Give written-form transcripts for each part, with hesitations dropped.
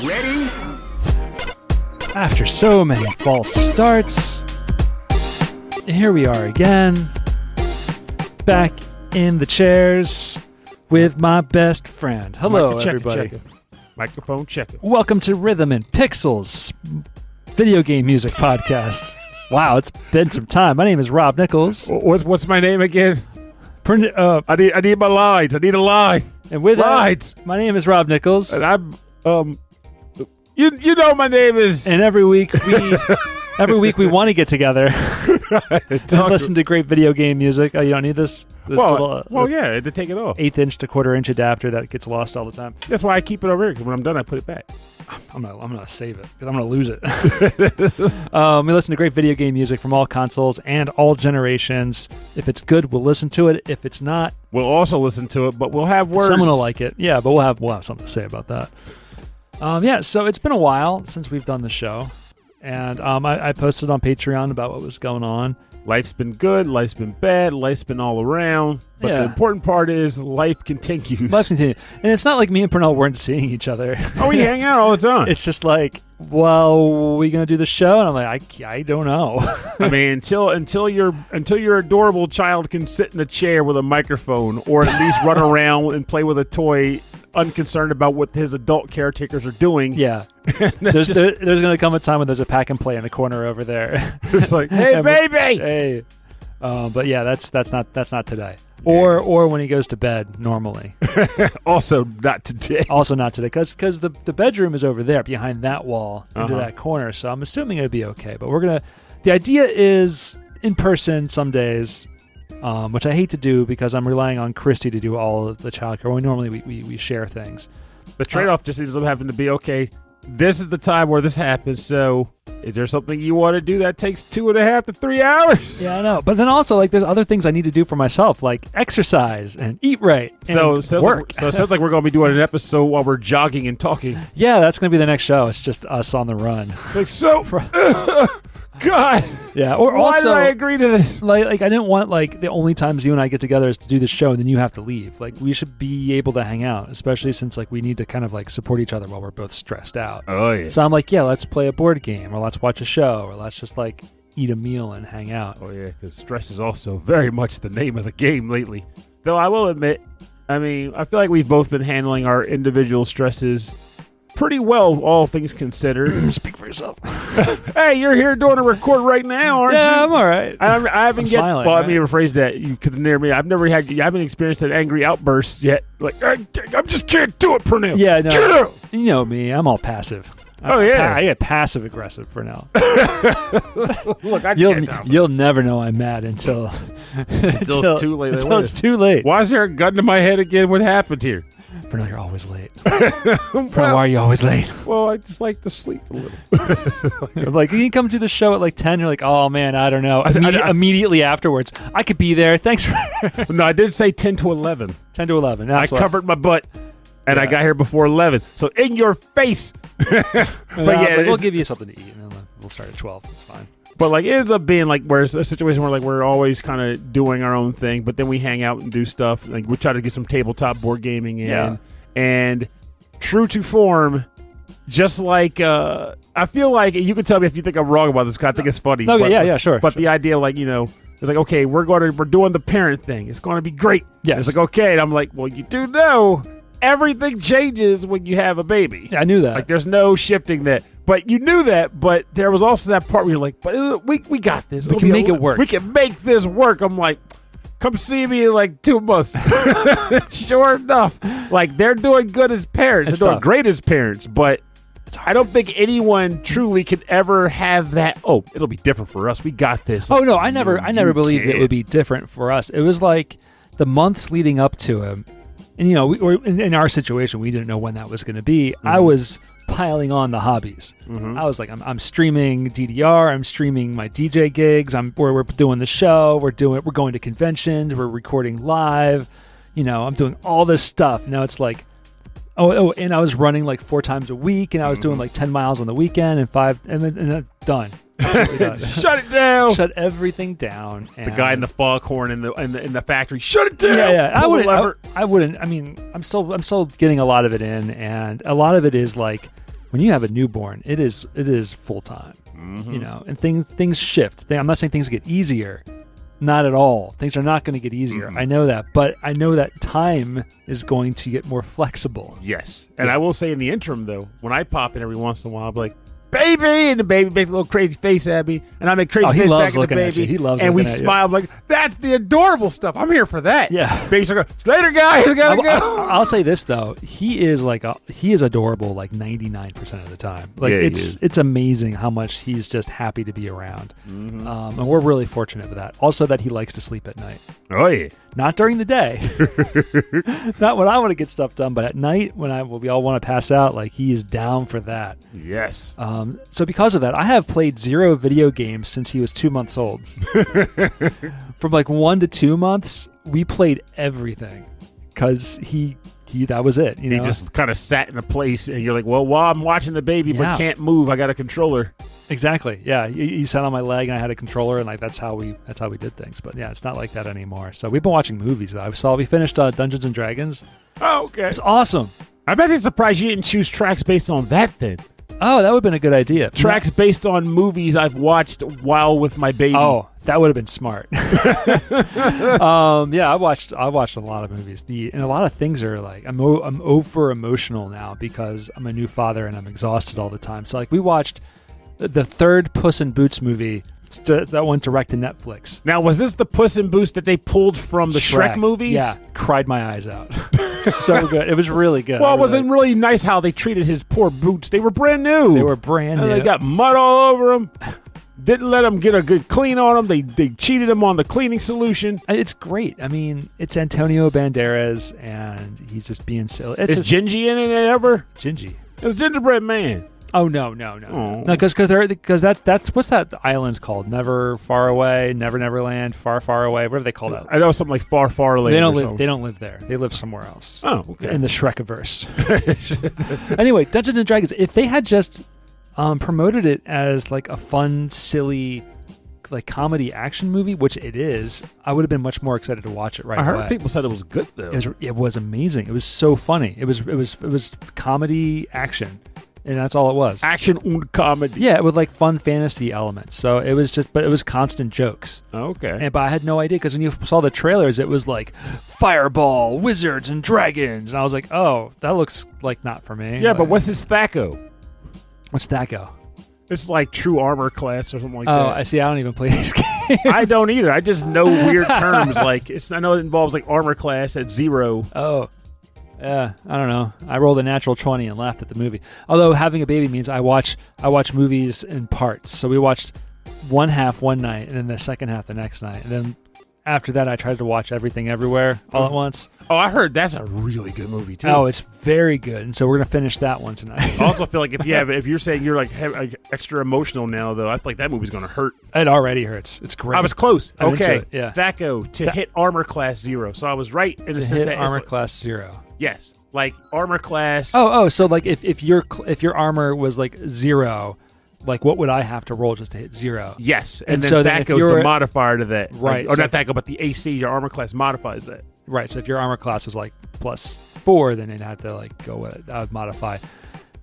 Ready? After so many false starts, here we are again, back in the chairs with my best friend. Hello, everybody. Check it. Microphone check it. Welcome to Rhythm and Pixels, video game music podcast. Wow, it's been some time. My name is Rob Nichols. What's my name again? I I need my lines. I need a line. And with lines. that, my name is Rob Nichols. And I'm you know my name is. And every week we want to get together and listen to great video game music. Oh, you don't need this? Yeah, to take it off. 1/8 to 1/4 adapter that gets lost all the time. That's why I keep it over here, because when I'm done, I put it back. I'm gonna save it because I'm gonna lose it. We listen to great video game music from all consoles and all generations. If it's good, we'll listen to it. If it's not, we'll also listen to it, but we'll have words. Someone will like it. Yeah, but we'll have something to say about that. So it's been a while since we've done the show, and I posted on Patreon about what was going on. Life's been good, life's been bad, life's been all around. But the important part is life continues. Life continues. And it's not like me and Pernell weren't seeing each other. Oh, we hang out all the time. It's just like, well, we going to do the show? And I'm like, I don't know. I mean, until your adorable child can sit in a chair with a microphone or at least run around and play with a toy unconcerned about what his adult caretakers are doing. Yeah. there's going to come a time when there's a pack and play in the corner over there. It's like, hey, baby! Hey. But yeah, that's not today. Or when he goes to bed normally. Also not today. Also not today, because the bedroom is over there behind that wall into that corner. So I'm assuming it'll be okay. But the idea is in person some days, which I hate to do because I'm relying on Christy to do all of the childcare. When normally we share things. The trade-off just ends up having to be, okay, this is the time where this happens, so is there something you want to do that takes 2.5 to 3 hours? Yeah, I know. But then also, there's other things I need to do for myself, like exercise and eat right and work. So it sounds like we're going to be doing an episode while we're jogging and talking. Yeah, that's going to be the next show. It's just us on the run. God. Yeah. Or why also, did I agree to this? Like I didn't want the only times you and I get together is to do the show and then you have to leave. Like we should be able to hang out, especially since we need to kind of support each other while we're both stressed out. Oh yeah. So I'm like, yeah, let's play a board game or let's watch a show or let's just eat a meal and hang out. Oh yeah, because stress is also very much the name of the game lately. Though I will admit, I feel like we've both been handling our individual stresses pretty well, all things considered. Speak for yourself. Hey, you're here doing a record right now, aren't you? Yeah, I'm all right. I haven't yet. Smiling, Well, right? let me rephrase that. You could near me. I haven't experienced an angry outburst yet. Like I just can't do it, Pernell. Yeah, no. You know me. I'm all passive. Oh yeah, I get passive aggressive for now. Look, you'll never know I'm mad until it's too late. Until it's too late. Why is there a gun to my head again? What happened here? Pernell, you're always late. Pernell, why are you always late? Well, I just like to sleep a little. You can come to the show at 10. You're like, oh man, I don't know. Immediately afterwards, I could be there. Thanks for. No, I did say 10 to 11. 10 to 11. I covered my butt, and I got here before 11. So in your face. We'll give you something to eat, and then we'll start at 12. It's fine. But it ends up being where it's a situation where we're always kind of doing our own thing, but then we hang out and do stuff. We try to get some tabletop board gaming in. Yeah. And true to form, just I feel like you can tell me if you think I'm wrong about this because I think it's funny. Okay, yeah, sure. But the idea it's okay, we're doing the parent thing. It's going to be great. Yeah. It's okay, and I'm like, well, you do know everything changes when you have a baby. Yeah, I knew that. There's no shifting that. But you knew that, but there was also that part where you're like, but we got this. We can make it work. We can make this work. I'm like, come see me in 2 months. Sure enough. They're doing good as parents. They're doing great as parents, but I don't think anyone truly could ever have that, it'll be different for us. We got this. Oh, no, I never believed it would be different for us. It was the months leading up to him. And, in our situation, we didn't know when that was going to be. Mm-hmm. I was piling on the hobbies. Mm-hmm. I was I'm streaming DDR, I'm streaming my DJ gigs, we're doing the show, we're going to conventions, we're recording live, I'm doing all this stuff. Now it's and I was running 4 times a week, and I was doing 10 miles on the weekend and 5, and then done. Shut it down. Shut everything down. And the guy in the foghorn in the factory. Shut it down. Yeah. I wouldn't. I mean, I'm still getting a lot of it in, and a lot of it is when you have a newborn, it is full time. You know, and things shift. I'm not saying things get easier. Not at all. Things are not going to get easier. I know that, but I know that time is going to get more flexible. Yes. And I will say in the interim, though, when I pop in every once in a while, I'll be like, baby, and the baby makes a little crazy face at me, and I make crazy face back at the baby. He loves and we looking at smile. I'm like, that's the adorable stuff. I'm here for that. Yeah. Baby's like, later, guys. I gotta go. I'll say this though, he is adorable like 99% of the time. Like it's amazing how much he's just happy to be around, and we're really fortunate for that. Also, that he likes to sleep at night. Oh yeah. Not during the day. Not when I want to get stuff done, but at night when we all want to pass out, like he is down for that. Yes. So because of that, I have played 0 video games since he was 2 months old. From like 1 to 2 months, we played everything because he that was it. You know? He just kind of sat in a place, and you're like, well, while I'm watching the baby but can't move, I got a controller. Exactly. Yeah, he sat on my leg, and I had a controller, and like that's how we did things. But yeah, it's not like that anymore. So we've been watching movies. We finished Dungeons and Dragons. Oh, okay. It's awesome. I bet you're surprised you didn't choose tracks based on that then. Oh, that would have been a good idea. Tracks based on movies I've watched while with my baby. Oh, that would have been smart. Yeah, I watched a lot of movies, and a lot of things are like I'm over emotional now because I'm a new father and I'm exhausted all the time. So like we watched the third Puss in Boots movie. That went direct to Netflix. Now, was this the Puss in Boots that they pulled from the Shrek movies? Yeah, cried my eyes out. So good. It was really good. Well, it wasn't really nice how they treated his poor boots. They were brand new. And they got mud all over them. Didn't let him get a good clean on them. They cheated him on the cleaning solution. It's great. I mean, it's Antonio Banderas, and he's just being silly. Is Gingy in it ever? Gingy. It's Gingerbread Man. Oh no, because that's what's that island called? Never Far Away, Neverland, Far Away. Whatever they call that. I know something like Far Land. They don't live there. They live somewhere else. Oh, okay. In the Shrekiverse. Anyway, Dungeons and Dragons. If they had just promoted it as like a fun, silly, like comedy action movie, which it is, I would have been much more excited to watch it right away. I heard people said it was good though. It was amazing. It was so funny. It was comedy action. And that's all it was. Action and comedy. Yeah, with like fun fantasy elements. So it was but it was constant jokes. Okay. But I had no idea because when you saw the trailers, it was like fireball, wizards, and dragons. And I was like, oh, that looks like not for me. Yeah, but what's his Thaco? What's Thaco? It's like True Armor Class or something like that. Oh, I see. I don't even play these games. I don't either. I just know weird terms. Like I know it involves like Armor Class at 0. Oh. Yeah, I don't know. I rolled a natural 20 and laughed at the movie. Although having a baby means I watch movies in parts. So we watched one half one night and then the second half the next night. And then after that, I tried to watch Everything Everywhere all at once. Oh, I heard that's a really good movie too. Oh, it's very good. And so we're going to finish that one tonight. I also feel like if you're saying you're like extra emotional now, though, I feel like that movie's going to hurt. It already hurts. It's great. I was close. Okay. Yeah. Thaco to hit Armor Class 0. So I was right in the sense that Armor Class 0. Yes, like Armor Class. Oh, so like if your armor was like 0, like what would I have to roll just to hit 0? Yes, and then so Thaco's the modifier to that. Right. Or not Thaco, but the AC, your armor class modifies that. Right, so if your armor class was like +4, then you'd have to like go with it. That would modify.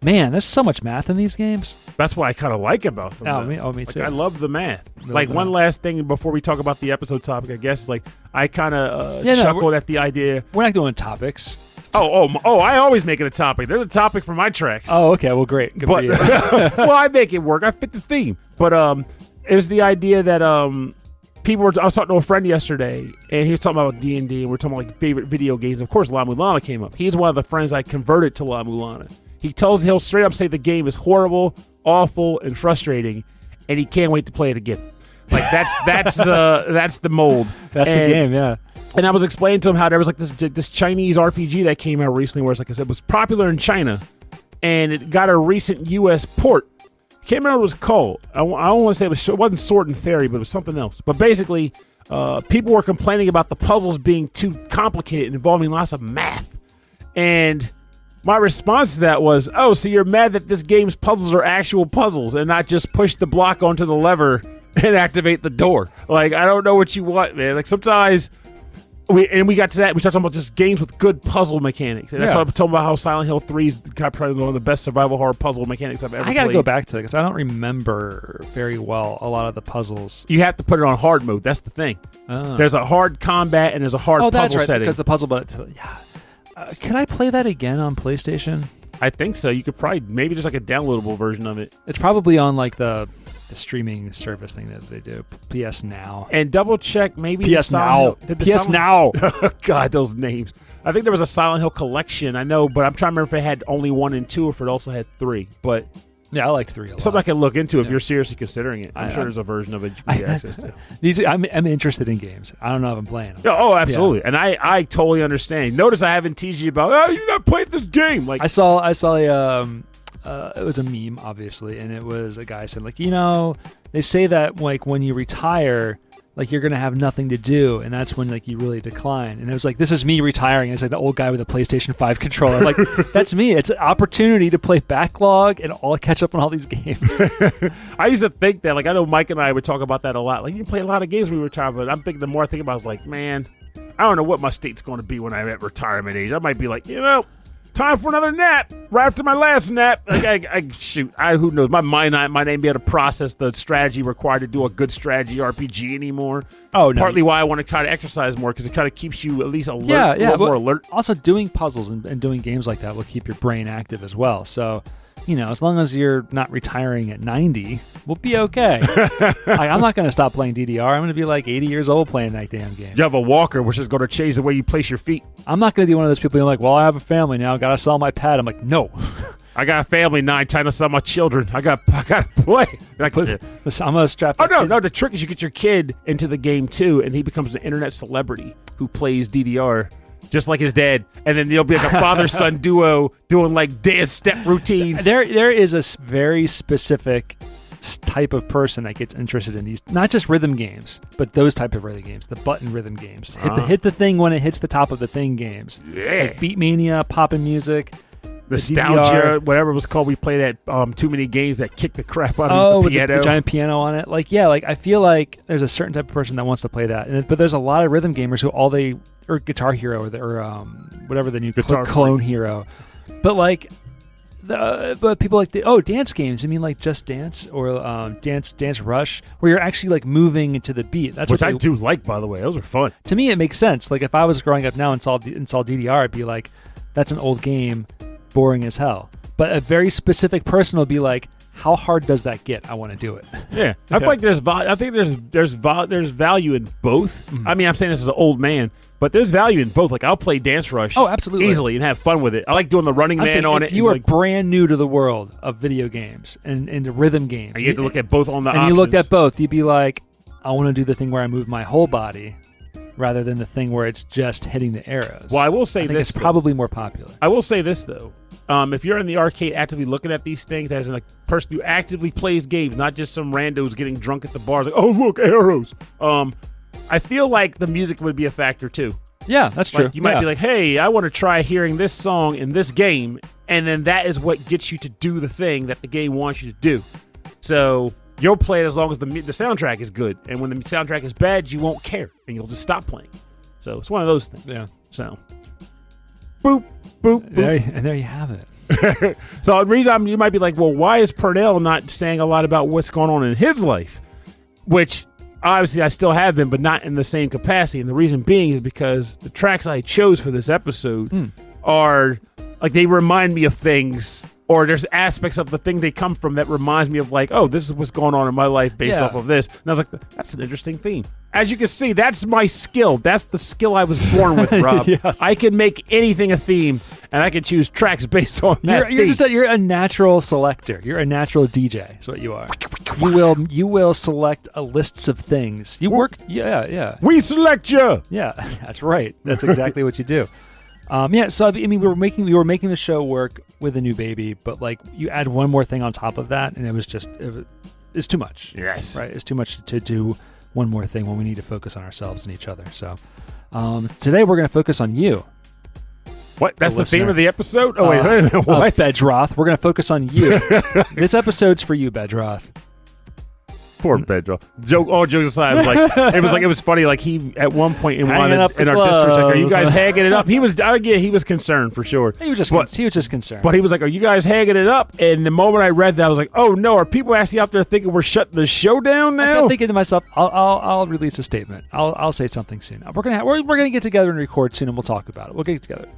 Man, there's so much math in these games. That's what I kind of like about them. Me too. I love the math. One last thing before we talk about the episode topic, I guess, is like I kind of chuckled at the idea. We're not doing topics. Oh! I always make it a topic. There's a topic for my tracks. Oh, okay. Well, great. Good for you. Well, I make it work. I fit the theme. But it was the idea that I was talking to a friend yesterday, and he was talking about D&D, and we're talking about like favorite video games. Of course, La Mulana came up. He's one of the friends I converted to La Mulana. He'll straight up say the game is horrible, awful, and frustrating, and he can't wait to play it again. Like that's the mold. That's the game, yeah. And I was explaining to him how there was like this Chinese RPG that came out recently, where it's like I said, it was popular in China, and it got a recent U.S. port. Can't remember what it was called. I don't want to say it wasn't Sword and Fairy, but it was something else. But basically, people were complaining about the puzzles being too complicated and involving lots of math. And my response to that was, oh, so you're mad that this game's puzzles are actual puzzles and not just push the block onto the lever and activate the door. Like, I don't know what you want, man. Like, sometimes we got to that. We started talking about just games with good puzzle mechanics. And I talked about how Silent Hill 3's got probably one of the best survival horror puzzle mechanics I've ever played. I got to go back to it because I don't remember very well a lot of the puzzles. You have to put it on hard mode. That's the thing. There's a hard combat and there's a hard puzzle setting. Because the puzzle button. Yeah. Can I play that again on PlayStation? I think so. You could probably maybe just like a downloadable version of it. It's probably on like the streaming service thing that they do, PS Now. And double check maybe PS Now. PS Now. God, those names. I think there was a Silent Hill collection. I know, but I'm trying to remember if it had only 1 and 2 or if it also had 3. But yeah, I liked 3 a lot. Something I can look into if you're seriously considering it. I'm sure there's a version of it you can get access to. I'm interested in games. I don't know if I'm playing them. Oh, absolutely. Yeah. And I totally understand. Notice I haven't teased you about, you've not played this game. Like I saw a it was a meme, obviously, and it was a guy saying, like, they say that like when you retire, like you're gonna have nothing to do, and that's when like you really decline. And it was like, this is me retiring. It's like the old guy with a PlayStation 5 controller. I'm like, that's me. It's an opportunity to play backlog and all catch up on all these games. I used to think that, like, I know Mike and I would talk about that a lot. Like, you play a lot of games when we retire, but I'm thinking the more I think about it, I was like, man, I don't know what my state's going to be when I'm at retirement age. I might be like, time for another nap. Right after my last nap, like who knows? My mind might not be able to process the strategy required to do a good strategy RPG anymore. Oh, no. Partly why I want to try to exercise more, because it kind of keeps you at least alert, a little more alert. Also, doing puzzles and doing games like that will keep your brain active as well. So, as long as you're not retiring at 90, we'll be okay. I'm not going to stop playing DDR. I'm going to be like 80 years old playing that damn game. You have a walker, which is going to change the way you place your feet. I'm not going to be one of those people who are like, well, I have a family now. Got to sell my pad. I'm like, no. I got a family now. Time to sell my children. I got to play. Like, I'm going to strap. No. The trick is you get your kid into the game too, and he becomes an internet celebrity who plays DDR. Just like his dad, and then you'll be like a father-son duo doing like dance step routines. There is a very specific type of person that gets interested in these, not just rhythm games, but those type of rhythm games, the button rhythm games. Hit the thing when it hits the top of the thing games. Yeah. Like Beatmania, poppin' music, nostalgia, whatever it was called. We played at too many games that kicked the crap out of the piano. The giant piano on it. Like, yeah, like I feel like there's a certain type of person that wants to play that, but there's a lot of rhythm gamers who or Guitar Hero or whatever the new clone hero, but like, but people like dance games. I mean, like Just Dance or Dance Rush, where you're actually like moving into the beat. That's which I do like, by the way. Those are fun. To me, it makes sense. Like if I was growing up now and saw DDR, I'd be like, that's an old game, boring as hell. But a very specific person will be like, how hard does that get? I want to do it. Yeah, I feel like there's value in both. Mm-hmm. I mean, I'm saying this as an old man, but there's value in both. Like I'll play Dance Rush, absolutely, easily and have fun with it. I like doing the running man on it. If you are brand new to the world of video games and the rhythm games, and you have to look at both on the options. You looked at both, you'd be like, I want to do the thing where I move my whole body, rather than the thing where it's just hitting the arrows. Well, I will say this. It's probably more popular. I will say this though. If you're in the arcade actively looking at these things as a person who actively plays games, not just some randos getting drunk at the bars, like, oh, look, arrows. I feel like the music would be a factor too. Yeah, that's true. You might be like, hey, I want to try hearing this song in this game, and then that is what gets you to do the thing that the game wants you to do. So you'll play it as long as the soundtrack is good, and when the soundtrack is bad, you won't care, and you'll just stop playing. So it's one of those things. Yeah. So, boop, boop, boop. And there you have it. So the reason you might be like, well, why is Purnell not saying a lot about what's going on in his life? Which, obviously, I still have been, but not in the same capacity. And the reason being is because the tracks I chose for this episode are, like, they remind me of things, or there's aspects of the thing they come from that reminds me of, like, oh, this is what's going on in my life based off of this. And I was like, that's an interesting theme. As you can see, that's my skill. That's the skill I was born with, Rob. Yes. I can make anything a theme, and I can choose tracks based on that theme. You're a natural selector. You're a natural DJ. Is what you are. You will select lists of things. You work. Yeah. We select you. Yeah, that's right. That's exactly what you do. So I mean, we were making the show work with a new baby, but like you add one more thing on top of that, and it's too much. Yes, right. It's too much to do one more thing when we need to focus on ourselves and each other. So today we're going to focus on you. What? That's the theme of the episode? Oh, wait a minute. What? Bedroth. We're going to focus on you. This episode's for you, Bedroth. Poor Pedro. All jokes aside, it was funny. Like he at one point in our district, like, "Are you guys hanging it up?" He was concerned for sure. He was just concerned. But he was like, "Are you guys hanging it up?" And the moment I read that, I was like, "Oh no, are people actually out there thinking we're shutting the show down now?" I'm thinking to myself, I'll release a statement. I'll say something soon. We're gonna get together and record soon, and we'll talk about it. We'll get together.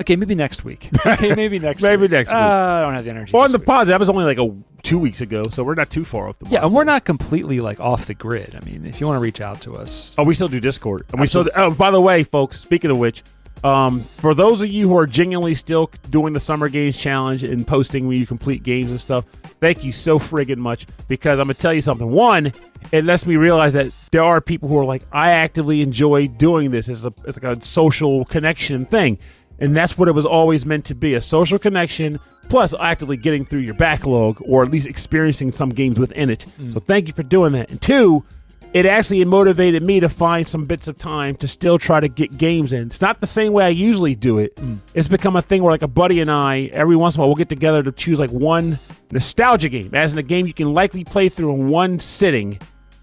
Okay, maybe next week. Maybe next week. I don't have the energy. On the pause, that was only like 2 weeks ago, so we're not too far off the mark. Yeah, and we're not completely like off the grid. I mean, if you want to reach out to us. Oh, we still do Discord. And we still by the way, folks, speaking of which, for those of you who are genuinely still doing the Summer Games Challenge and posting when you complete games and stuff, thank you so friggin' much, because I'm going to tell you something. One, it lets me realize that there are people who are like, I actively enjoy doing this. It's like a social connection thing. And that's what it was always meant to be, a social connection, plus actively getting through your backlog, or at least experiencing some games within it. So thank you for doing that. And two, it actually motivated me to find some bits of time to still try to get games in. It's not the same way I usually do it. It's become a thing where like a buddy and I, every once in a while, we'll get together to choose like one nostalgia game, as in a game you can likely play through in one sitting.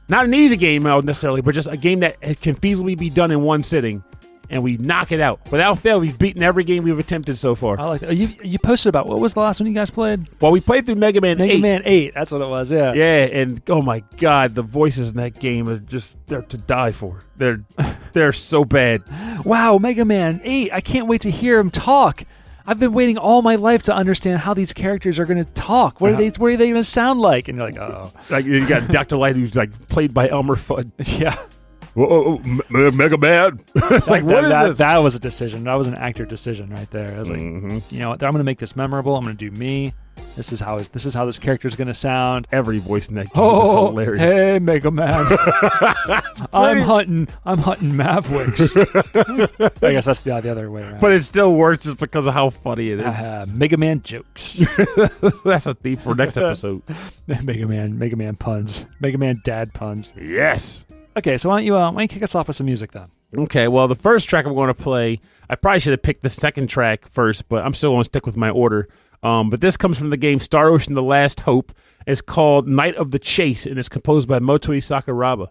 Not an easy game necessarily, but just a game that can feasibly be done in one sitting. And we knock it out. Without fail, we've beaten every game we've attempted so far. I like that. You posted about, what was the last one you guys played? Well, we played through Mega Man 8. Mega Man 8, that's what it was, yeah. Yeah, and oh my God, the voices in that game are they're to die for. They're so bad. Wow, Mega Man 8, I can't wait to hear him talk. I've been waiting all my life to understand how these characters are going to talk. What are they going to sound like? And you're like, oh. Like you got Dr. Light, who's like played by Elmer Fudd. Yeah. Mega Man. It's like, what is this? That was a decision. That was an actor decision right there. I was like, you know what? I'm going to make this memorable. I'm going to do me. This is how this character is going to sound. Every voice in that game is hilarious. Hey, Mega Man. I'm hunting Mavericks. I guess that's the other way around. But it still works just because of how funny it is. Mega Man jokes. That's a theme for next episode. Mega Man puns. Mega Man dad puns. Yes. Okay, so why don't you kick us off with some music then? Okay, well, the first track I'm going to play, I probably should have picked the second track first, but I'm still going to stick with my order. But this comes from the game Star Ocean: The Last Hope. It's called Night of the Chase, and it's composed by Motoi Sakuraba.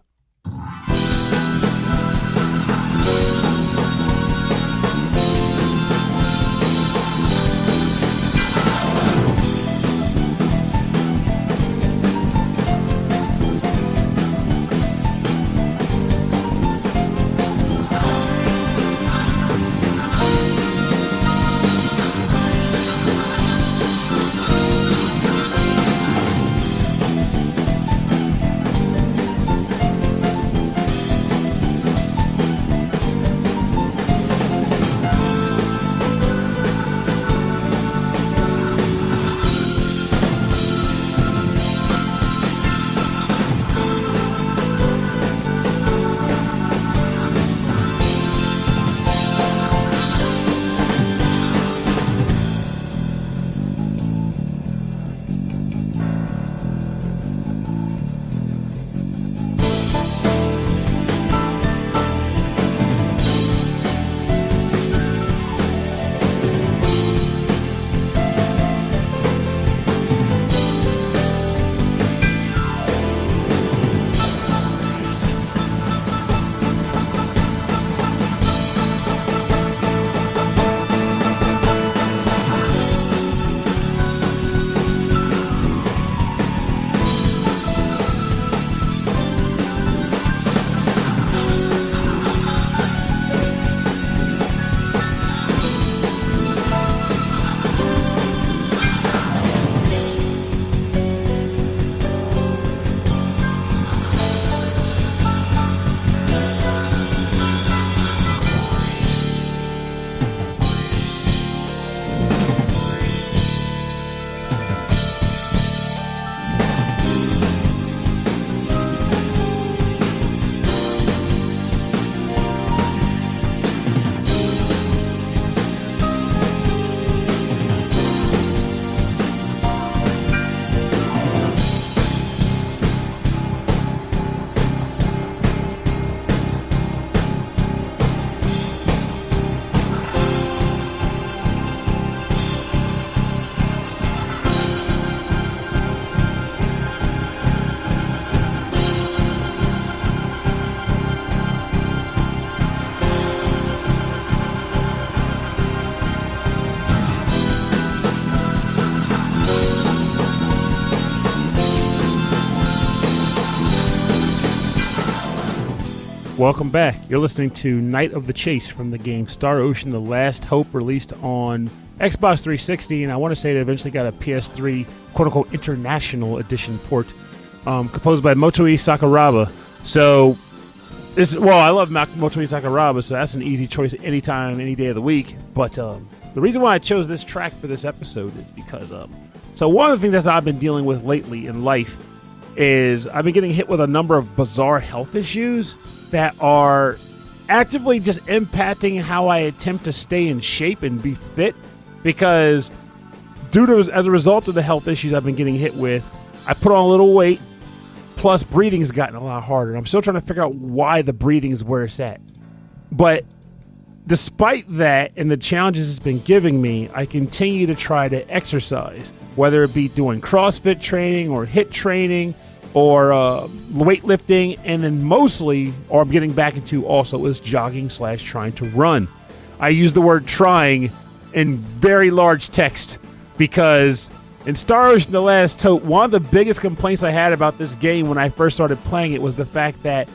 Welcome back. You're listening to Night of the Chase from the game Star Ocean: The Last Hope, released on Xbox 360, and I want to say it eventually got a PS3 quote-unquote international edition port, composed by Motoi Sakuraba. So, I love Motoi Sakuraba, so that's an easy choice anytime, any day of the week. But the reason why I chose this track for this episode is because, so one of the things that I've been dealing with lately in life is I've been getting hit with a number of bizarre health issues that are actively just impacting how I attempt to stay in shape and be fit, because as a result of the health issues I've been getting hit with, I put on a little weight, plus breathing has gotten a lot harder. I'm still trying to figure out why the breathing is where it's at. But despite that and the challenges it's been giving me, I continue to try to exercise, whether it be doing CrossFit training or HIIT training or weightlifting, and then mostly, or I'm getting back into also, is jogging / trying to run. I use the word trying in very large text because in Star Ocean: The Last Hope, one of the biggest complaints I had about this game when I first started playing it was the fact that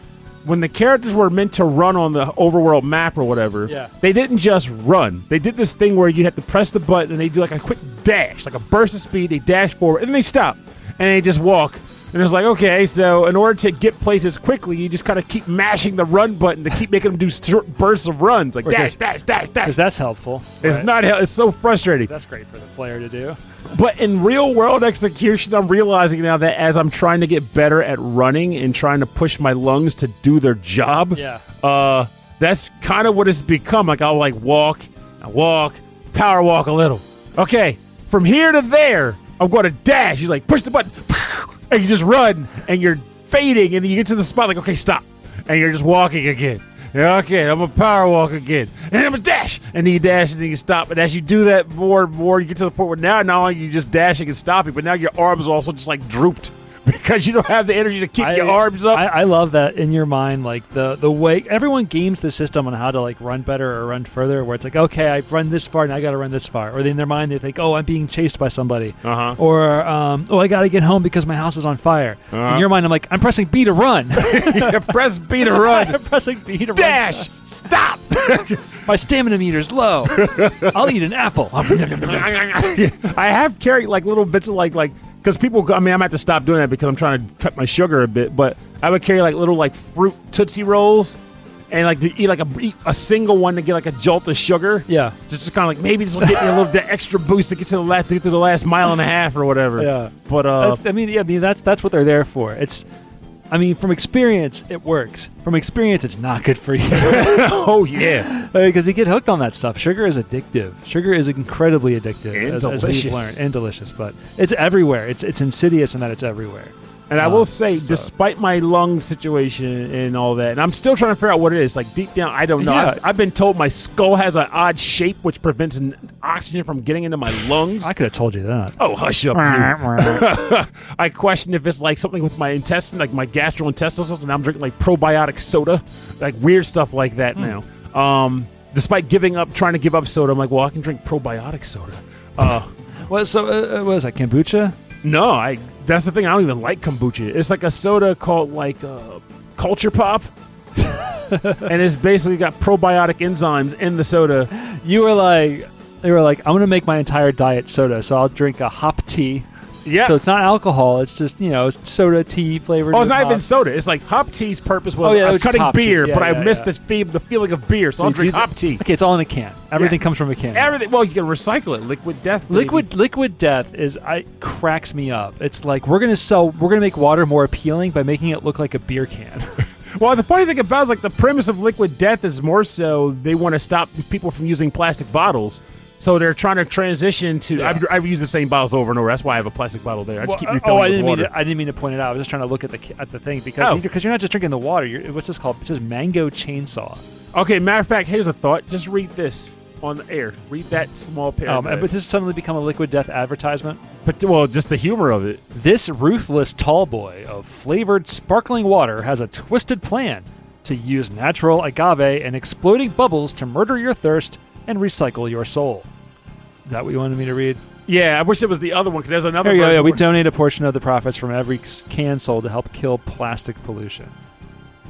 when the characters were meant to run on the overworld map or whatever, they didn't just run. They did this thing where you have to press the button and they do like a quick dash, like a burst of speed. They dash forward and then they stop and they just walk. And it's like, okay, so in order to get places quickly, you just kind of keep mashing the run button to keep making them do short bursts of runs, like dash, dash, dash, dash. Because that's helpful. It's not. It's so frustrating. That's great for the player to do. But in real-world execution, I'm realizing now that as I'm trying to get better at running and trying to push my lungs to do their job, that's kind of what it's become. Like, I'll walk, power walk a little. Okay, from here to there, I'm going to dash. You push the button, and you just run, and you're fading, and you get to the spot, like, okay, stop. And you're just walking again. Okay, I'm a power walk again. And I'm a dash. And then you dash and then you stop. And as you do that more and more, you get to the point where now not only are you just dashing and stopping, but now your arms are also just drooped because you don't have the energy to keep your arms up. I love that in your mind, the way everyone games the system on how to run better or run further, where it's like, okay, I've run this far, now I got to run this far. Or in their mind, they think, oh, I'm being chased by somebody. Or, oh, I got to get home because my house is on fire. In your mind, I'm like, I'm pressing B to run. Press B to run. I'm pressing B to dash. Run. Stop. My stamina meter's low. I'll eat an apple. I have carried little bits of because people, I'm going to have to stop doing that because I'm trying to cut my sugar a bit, but I would carry little fruit Tootsie Rolls and to eat a single one to get a jolt of sugar. Yeah. Just kind of maybe this will get me a little bit extra boost to get to through the last mile and a half or whatever. Yeah. But that's what they're there for. From experience, it works. From experience, it's not good for you. Oh, yeah. Because you get hooked on that stuff. Sugar is addictive. Sugar is incredibly addictive. And as we've learned. And delicious. But it's everywhere. It's insidious in that it's everywhere. And I will say, despite my lung situation and all that, and I'm still trying to figure out what it is. Deep down, I don't know. Yeah. I've been told my skull has an odd shape, which prevents oxygen from getting into my lungs. I could have told you that. Oh, hush up, you. I question if it's something with my intestine, my gastrointestinal system, and I'm drinking probiotic soda, weird stuff like that now. Despite trying to give up soda, I'm like, well, I can drink probiotic soda. What is that, kombucha? No, that's the thing. I don't even like kombucha. It's a soda called Culture Pop, and it's basically got probiotic enzymes in the soda. They were like, I'm going to make my entire diet soda, so I'll drink a hop tea. Yeah. So it's not alcohol. It's just, it's soda tea flavored. Oh, it's not even soda. It's hop tea's purpose was I'm cutting beer, but I missed the feeling of beer, so I'll drink hop tea. Okay, it's all in a can. Everything comes from a can. Everything. Well, you can recycle it. Liquid Death. Baby. Liquid Death cracks me up. It's we're gonna make water more appealing by making it look like a beer can. Well, the funny thing about it is the premise of Liquid Death is more so they want to stop people from using plastic bottles. So they're trying to transition to. Yeah. I've used the same bottles over and over. That's why I have a plastic bottle there. I just keep refilling it with water. I didn't mean to point it out. I was just trying to look at the thing because you're not just drinking the water. What's this called? It says Mango Chainsaw. Okay, matter of fact, here's a thought. Just read this on the air. Read that small paragraph. But this suddenly become a Liquid Death advertisement. But just the humor of it. This ruthless tall boy of flavored sparkling water has a twisted plan to use natural agave and exploding bubbles to murder your thirst and recycle your soul. Is that what you wanted me to read? Yeah, I wish it was the other one because there's another. There you go. Yeah, we donate a portion of the profits from every can sold to help kill plastic pollution.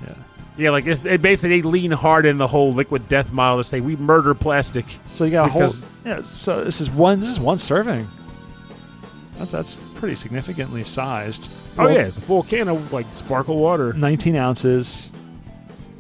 Yeah. Yeah, like it basically they lean hard in the whole liquid death model to say we murder plastic. So you got a whole. Yeah. So this is one serving. That's pretty significantly sized. Oh yeah, it's a full can of like sparkle water. 19 ounces,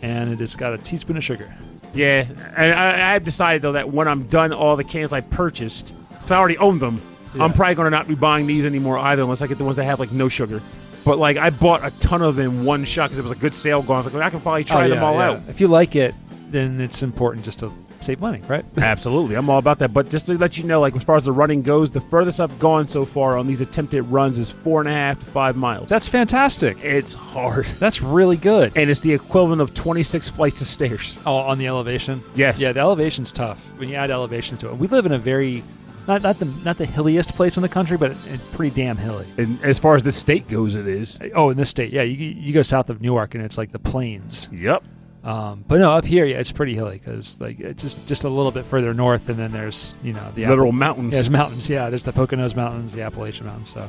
and it has got a teaspoon of sugar. Yeah, and I have decided though that when I'm done all the cans I purchased, because I already own them, I'm probably going to not be buying these anymore either, unless I get the ones that have like no sugar. But like I bought a ton of them in one shot because it was a good sale going. I was like, I can probably try them all out. If you like it, then it's important just to save money, right? Absolutely, I'm all about that. But just to let you know, like as far as the running goes, the furthest I've gone so far on these attempted runs is 4.5 to 5 miles. That's fantastic. It's hard. That's really good. And it's the equivalent of 26 flights of stairs. Oh, on the elevation? Yes. Yeah, the elevation's tough when you add elevation to it. We live in a very not the hilliest place in the country, but pretty damn hilly. And as far as this state goes, it is. Oh, in this state, yeah. You go south of Newark, and it's like the plains. Yep. But no, up here, yeah, it's pretty hilly because like just a little bit further north, and then there's the literal mountains. Yeah, there's mountains. Yeah, there's the Poconos Mountains, the Appalachian Mountains. So,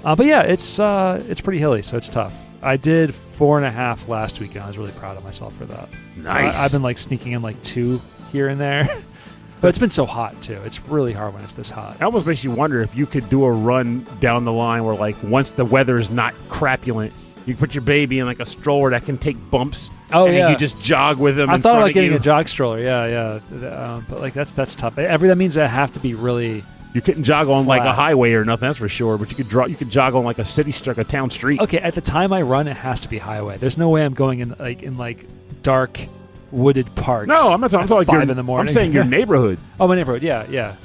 but yeah, it's pretty hilly, so it's tough. I did 4.5 last week, and I was really proud of myself for that. Nice. So I've been like sneaking in like 2 here and there. But it's been so hot, too. It's really hard when it's this hot. It almost makes you wonder if you could do a run down the line where, like, once the weather is not crapulent, you put your baby in, like, a stroller that can take bumps. Oh, and yeah. you just jog with them. I thought about getting a jog stroller. Yeah. But, like, that's tough. That means I have to be really... You couldn't jog on, flat. like, a highway or nothing, that's for sure. But you could jog on, like, a town street. Okay, at the time I run, it has to be highway. There's no way I'm going in dark... wooded parks. No, I'm not talking. I'm talking 5 in the morning. I'm saying your neighborhood. Oh, my neighborhood. Yeah.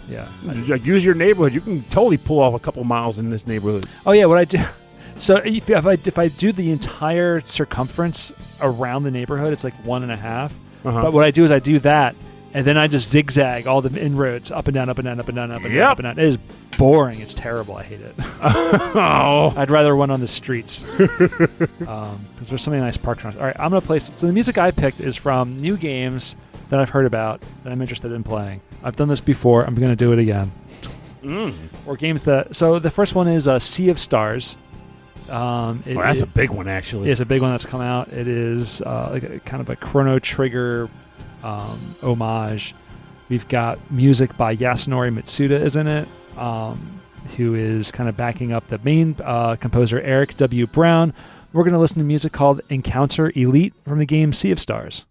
Like, use your neighborhood. You can totally pull off a couple miles in this neighborhood. Oh yeah, what I do. So if I do the entire circumference around the neighborhood, it's like 1.5. But what I do is I do that, and then I just zigzag all the inroads up and down, up and down, up and down, up and down, up and down. It is boring. It's terrible. I hate it. Oh. I'd rather run on the streets because there's so many nice parks around. All right, I'm going to play. So the music I picked is from new games that I've heard about that I'm interested in playing. I've done this before. I'm going to do it again. Or games that... So the first one is Sea of Stars. That's a big one, actually. It's a big one that's come out. It is like a kind of a Chrono Trigger homage. We've got music by Yasunori Mitsuda is in it, who is kind of backing up the main composer Eric W. Brown. We're going to listen to music called Encounter Elite from the game Sea of Stars.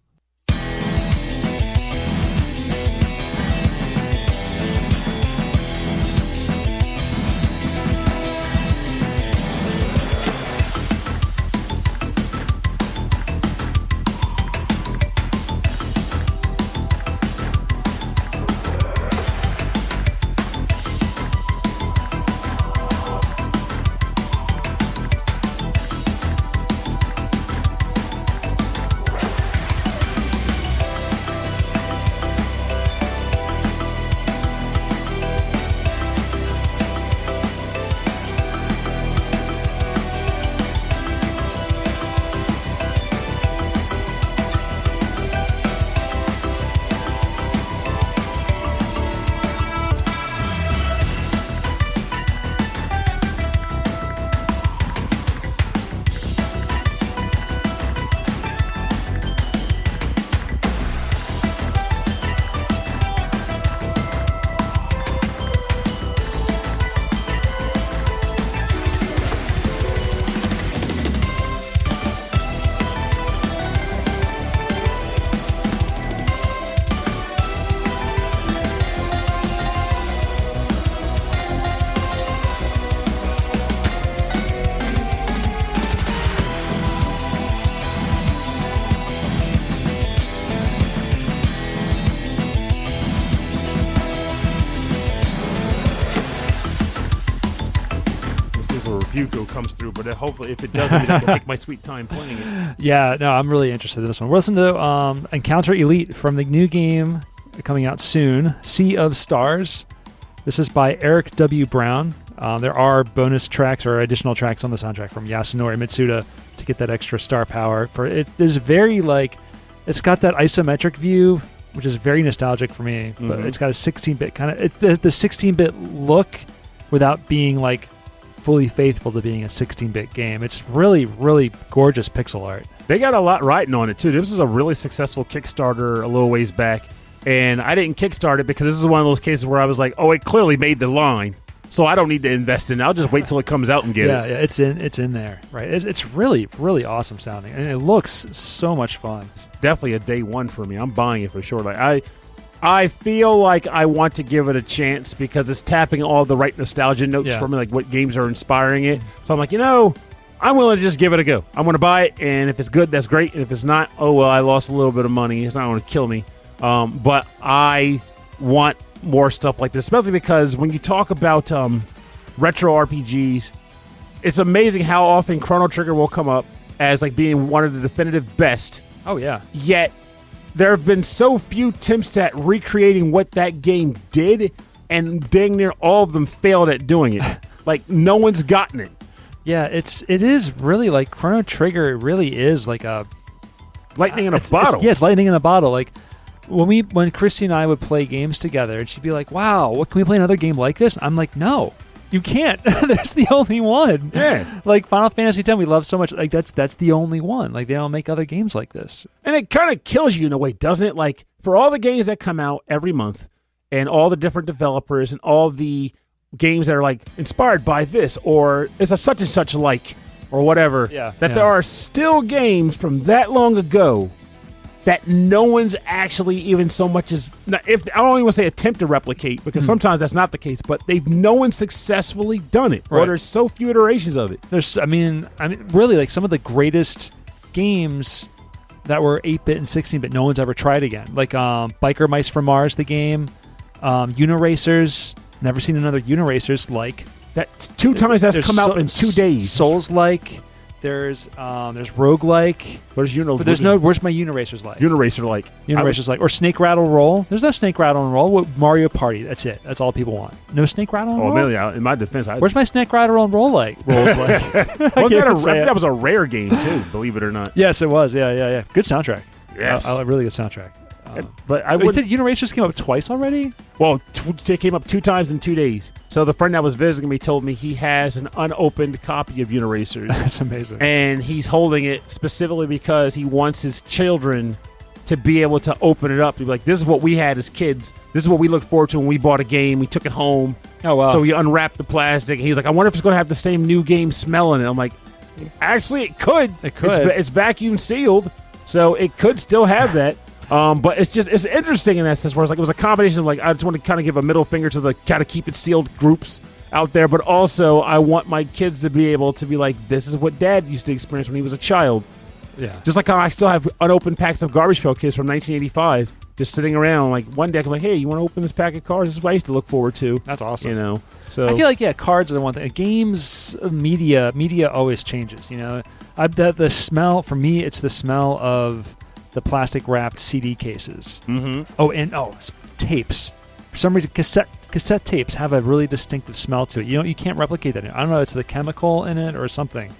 Comes through, but hopefully if it doesn't, I can take my sweet time playing it. Yeah, no, I'm really interested in this one. We'll listen to Encounter Elite from the new game coming out soon, Sea of Stars. This is by Eric W. Brown. There are bonus tracks or additional tracks on the soundtrack from Yasunori Mitsuda to get that extra star power. For it is very it's got that isometric view, which is very nostalgic for me. But it's got a 16-bit kind of. It's the 16-bit look without being like fully faithful to being a 16-bit game. It's really, really gorgeous pixel art. They got a lot writing on it, too. This was a really successful Kickstarter a little ways back, and I didn't kickstart it because this is one of those cases where I was like, oh, it clearly made the line, so I don't need to invest in it. I'll just wait till it comes out and get it. Yeah, it's in there, right? It's really, really awesome sounding, and it looks so much fun. It's definitely a day one for me. I'm buying it for sure. Like I feel like I want to give it a chance because it's tapping all the right nostalgia notes for me, like what games are inspiring it. So I'm like, I'm willing to just give it a go. I'm going to buy it, and if it's good, that's great. And if it's not, oh, well, I lost a little bit of money. It's not going to kill me. But I want more stuff like this, especially because when you talk about retro RPGs, it's amazing how often Chrono Trigger will come up as like being one of the definitive best. Oh, yeah. Yet there have been so few attempts at recreating what that game did, and dang near all of them failed at doing it. Like, no one's gotten it. Yeah, it is really like Chrono Trigger. It really is like a lightning in a bottle. Yes, lightning in a bottle. Like when Christy and I would play games together, and she'd be like, "Wow, what can we play another game like this?" I'm like, "No, you can't. There's the only one." Yeah, like Final Fantasy X, we love so much. Like that's the only one. Like they don't make other games like this. And it kind of kills you in a way, doesn't it? Like for all the games that come out every month, and all the different developers, and all the games that are like inspired by this, or it's a such and such like, or whatever. There are still games from that long ago that no one's actually even so much as, if I don't even want to say attempt to replicate, because sometimes that's not the case, but no one successfully done it, or there's so few iterations of it. I mean, really, like some of the greatest games that were 8-bit and 16-bit, no one's ever tried again. Like Biker Mice from Mars, the game, Uniracers. Never seen another Uniracers like that. Two times that's come out in 2 days. Souls-like. There's roguelike. Where's where's my Uniracers like? Uniracers like, or Snake Rattle Roll. There's no Snake Rattle and Roll. Mario Party. That's it. That's all people want. No Snake Rattle and Roll. Oh, man, in my defense, where's my Snake Rattle and Roll like? That was a rare game too. Believe it or not. Yes, it was. Yeah. Good soundtrack. Yes, a really good soundtrack. But I would. You said Uniracers came up twice already? Well, they came up 2 times in 2 days. So the friend that was visiting me told me he has an unopened copy of Uniracers. That's amazing. And he's holding it specifically because he wants his children to be able to open it up. To be like, this is what we had as kids. This is what we looked forward to when we bought a game. We took it home. Oh, wow. So we unwrapped the plastic. And he's like, I wonder if it's going to have the same new game smell in it. I'm like, actually, it could. It could. It's vacuum sealed, so it could still have that. But it's interesting in that sense where it's like it was a combination of like I just want to kind of give a middle finger to the kind of keep it sealed groups out there, but also I want my kids to be able to be like, this is what Dad used to experience when he was a child. Yeah. Just like how I still have unopened packs of Garbage Pail Kids from 1985 just sitting around. Like one day I'm like, hey, you want to open this pack of cards? This is what I used to look forward to. That's awesome. So I feel like cards are the one thing. Games, media always changes. The smell for me, it's the smell of the plastic wrapped CD cases. Mm-hmm. Oh, tapes. For some reason, cassette tapes have a really distinctive smell to it. You can't replicate that. I don't know. It's the chemical in it or something.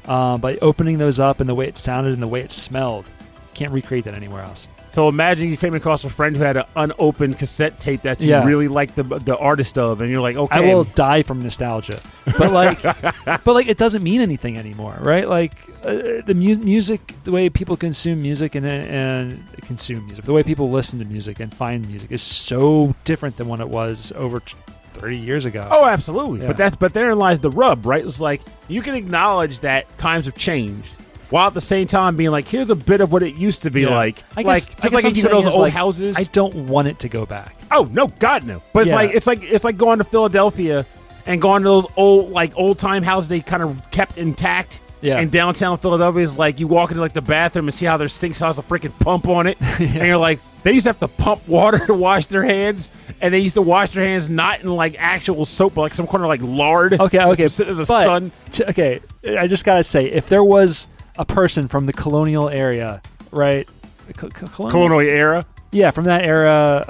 By opening those up and the way it sounded and the way it smelled, you can't recreate that anywhere else. So imagine you came across a friend who had an unopened cassette tape that you really liked the artist of, and you're like, okay, I will die from nostalgia, but it doesn't mean anything anymore, right? Like the music, the way people consume music and consume music, the way people listen to music and find music is so different than when it was over 30 years ago. Oh, absolutely. Yeah. But therein lies the rub, right? It's like you can acknowledge that times have changed, while at the same time being like, here's a bit of what it used to be like. I guess like you those old houses. I don't want it to go back. Oh no, God no! But it's like going to Philadelphia and going to those old time houses they kind of kept intact. Yeah. And downtown Philadelphia is like you walk into like the bathroom and see how their sink has a freaking pump on it, and you're like, they used to have to pump water to wash their hands, and they used to wash their hands not in like actual soap, but like some kind of like lard. Okay. Sitting in the sun. I just gotta say, if there was a person from the colonial area, right? Colonial era? Yeah, from that era.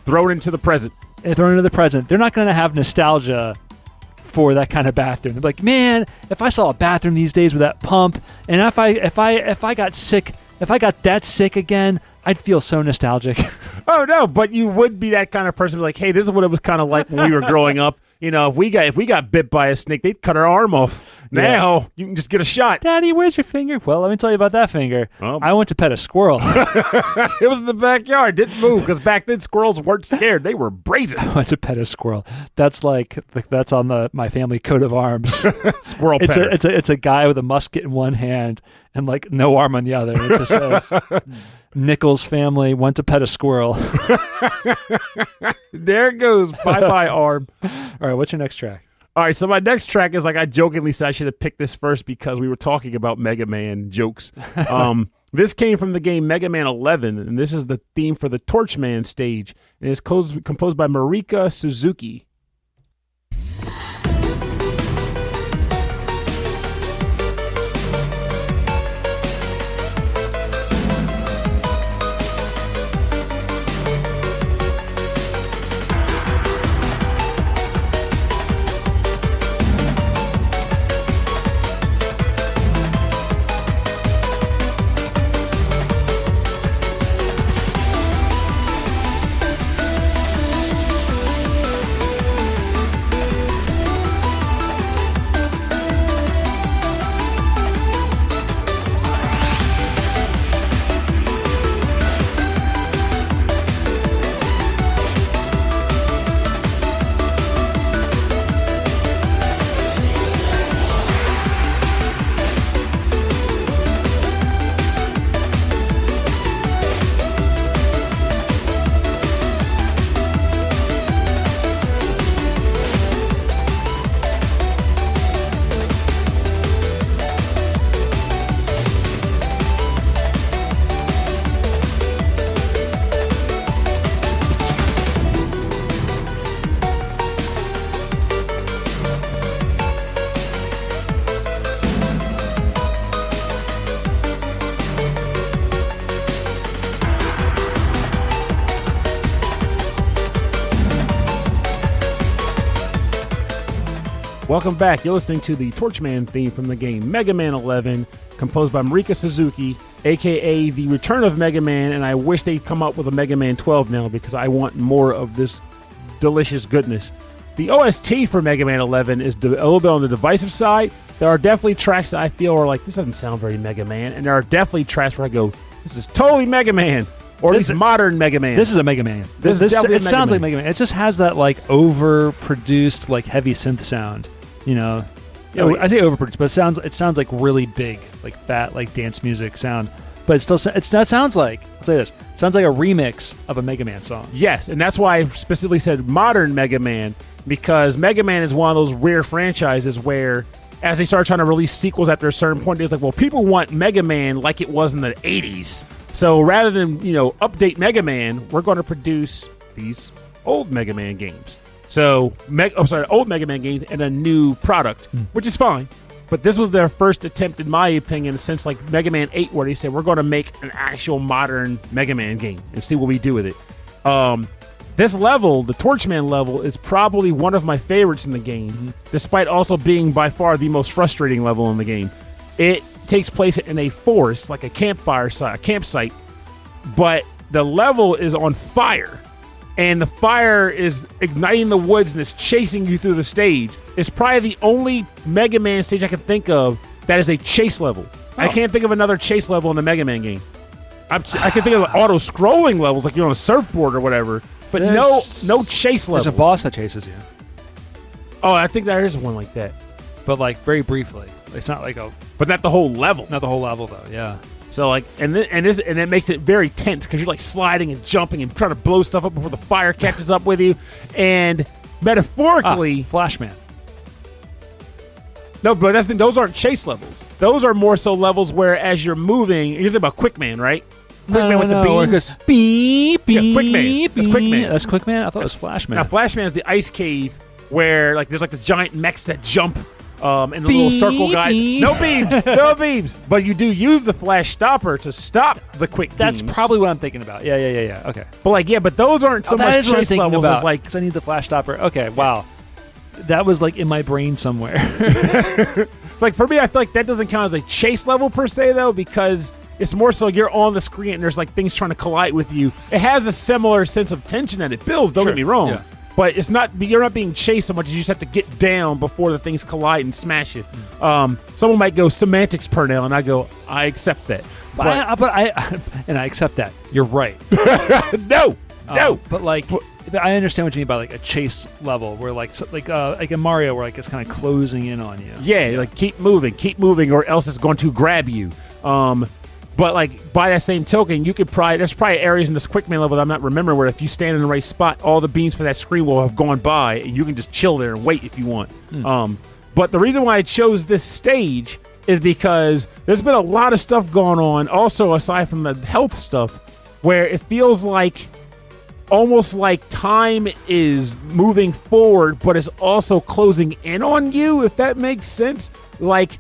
Thrown into the present. Thrown into the present. They're not going to have nostalgia for that kind of bathroom. They're like, man, if I saw a bathroom these days with that pump, and if I got sick, if I got that sick again, I'd feel so nostalgic. Oh, no, but you would be that kind of person, like, hey, this is what it was kind of like when we were growing up. if we got bit by a snake, they'd cut our arm off. Now you can just get a shot. Daddy, where's your finger? Well, let me tell you about that finger. Oh. I went to pet a squirrel. It was in the backyard. Didn't move because back then squirrels weren't scared. They were brazen. I went to pet a squirrel. That's on my family coat of arms. Squirrel petter. It's a guy with a musket in one hand and like no arm on the other. It just says Nichols family went to pet a squirrel. There it goes. Bye arm. All right, what's your next track? All right, so my next track is I jokingly said I should have picked this first because we were talking about Mega Man jokes. This came from the game Mega Man 11, and this is the theme for the Torchman stage. And it's composed by Marika Suzuki. Welcome back. You're listening to the Torchman theme from the game Mega Man 11, composed by Marika Suzuki, a.k.a. The Return of Mega Man, and I wish they'd come up with a Mega Man 12 now because I want more of this delicious goodness. The OST for Mega Man 11 is a little bit on the divisive side. There are definitely tracks that I feel are like, this doesn't sound very Mega Man, and there are definitely tracks where I go, this is totally Mega Man. Or at least modern Mega Man. This is a Mega Man. It sounds like Mega Man. It just has that like overproduced, like heavy synth sound. I say overproduced, but it sounds like really big, like fat, like dance music sound. But that sounds like, I'll say this, it sounds like a remix of a Mega Man song. Yes, and that's why I specifically said modern Mega Man, because Mega Man is one of those rare franchises where, as they start trying to release sequels after a certain point, it's like, well, people want Mega Man like it was in the 80s. So rather than, update Mega Man, we're going to produce these old Mega Man games. So, old Mega Man games and a new product, which is fine. But this was their first attempt, in my opinion, since like Mega Man 8, where they said, we're going to make an actual modern Mega Man game and see what we do with it. This level, the Torchman level, is probably one of my favorites in the game, despite also being by far the most frustrating level in the game. It takes place in a forest, like a campsite, but the level is on fire. And the fire is igniting the woods and it's chasing you through the stage. It's probably the only Mega Man stage I can think of that is a chase level. Oh. I can't think of another chase level in the Mega Man game. I can think of auto-scrolling levels, like you're on a surfboard or whatever, but no chase levels. There's a boss that chases you. Oh, I think there is one like that. But like very briefly. It's not like But not the whole level. Not the whole level, though, yeah. So like, and it makes it very tense because you're like sliding and jumping and trying to blow stuff up before the fire catches up with you. And metaphorically, Flashman. No, but those aren't chase levels. Those are more so levels where as you're moving, you're thinking about Quickman, right? Quickman with the beams. Beep, beep, yeah, Quickman. That's Quickman. That's Quickman. I thought it was Flashman. Now Flashman is the ice cave where like there's like the giant mechs that jump. And the little circle guy. No beams. No beams. But you do use the flash stopper to stop the quick beams. That's probably what I'm thinking about. Yeah. Okay. But but those aren't so much chase levels as like... Because I need the flash stopper. Okay, wow. That was like in my brain somewhere. It's like, for me, I feel like that doesn't count as a chase level per se, though, because it's more so you're on the screen and there's like things trying to collide with you. It has a similar sense of tension that it builds, don't get me wrong. Yeah. But you're not being chased so much as you just have to get down before the things collide and smash you. Someone might go semantics per nail, and I go, I accept that. But I accept that. You're right. No. But I understand what you mean by like a chase level, where like in Mario, where like it's kind of closing in on you. Yeah, like keep moving, or else it's going to grab you. But like by that same token, there's probably areas in this quick man level that I'm not remembering where if you stand in the right spot, all the beams for that screen will have gone by, and you can just chill there and wait if you want. But the reason why I chose this stage is because there's been a lot of stuff going on, also aside from the health stuff, where it feels like almost like time is moving forward, but it's also closing in on you, if that makes sense. Like,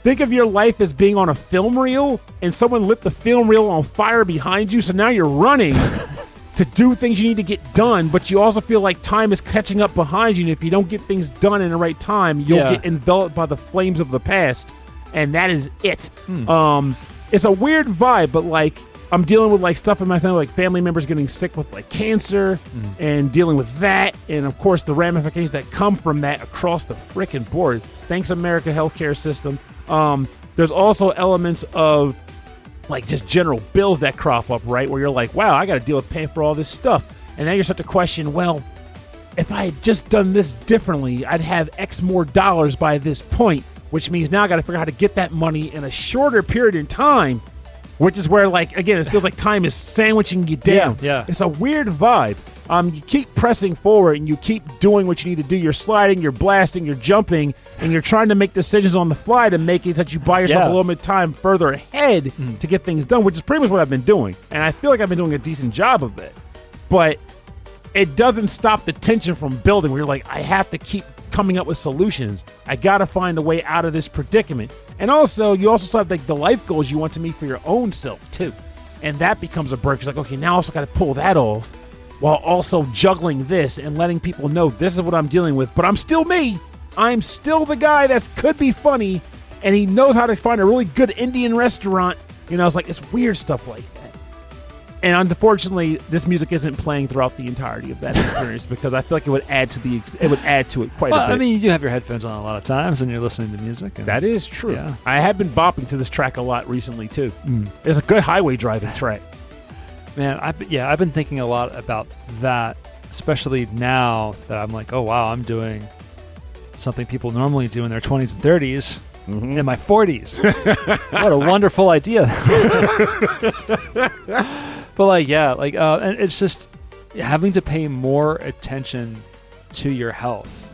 think of your life as being on a film reel, and someone lit the film reel on fire behind you, so now you're running to do things you need to get done, but you also feel like time is catching up behind you, and if you don't get things done in the right time, you'll get enveloped by the flames of the past, and that is it. It's a weird vibe, but like, I'm dealing with like stuff in my family, like family members getting sick with like cancer, and dealing with that, and of course the ramifications that come from that across the frickin' board. Thanks, America healthcare system. There's also elements of like just general bills that crop up, right? Where you're like, wow, I got to deal with paying for all this stuff. And now you start to question, well, if I had just done this differently, I'd have X more dollars by this point, which means now I got to figure out how to get that money in a shorter period in time, which is where, like, again, it feels like time is sandwiching you down. Yeah. It's a weird vibe. You keep pressing forward and you keep doing what you need to do. You're sliding, you're blasting, you're jumping, and you're trying to make decisions on the fly to make it so that you buy yourself a little bit of time further ahead to get things done, which is pretty much what I've been doing. And I feel like I've been doing a decent job of it. But it doesn't stop the tension from building, where you're like, I have to keep coming up with solutions. I got to find a way out of this predicament. And also, you also have like the life goals you want to meet for your own self, too. And that becomes a break. It's like, okay, now I also got to pull that off, while also juggling this and letting people know this is what I'm dealing with. But I'm still me. I'm still the guy that could be funny, and he knows how to find a really good Indian restaurant. You know, it's like, it's weird stuff like that. And unfortunately, this music isn't playing throughout the entirety of that experience because I feel like it would add to it quite a bit. I mean, you do have your headphones on a lot of times, and you're listening to music. And that is true. Yeah. I have been bopping to this track a lot recently too. It's a good highway driving track. Man, I've been thinking a lot about that, especially now that I'm like, oh wow, I'm doing something people normally do in their 20s and 30s in my 40s. What a wonderful idea. But and it's just having to pay more attention to your health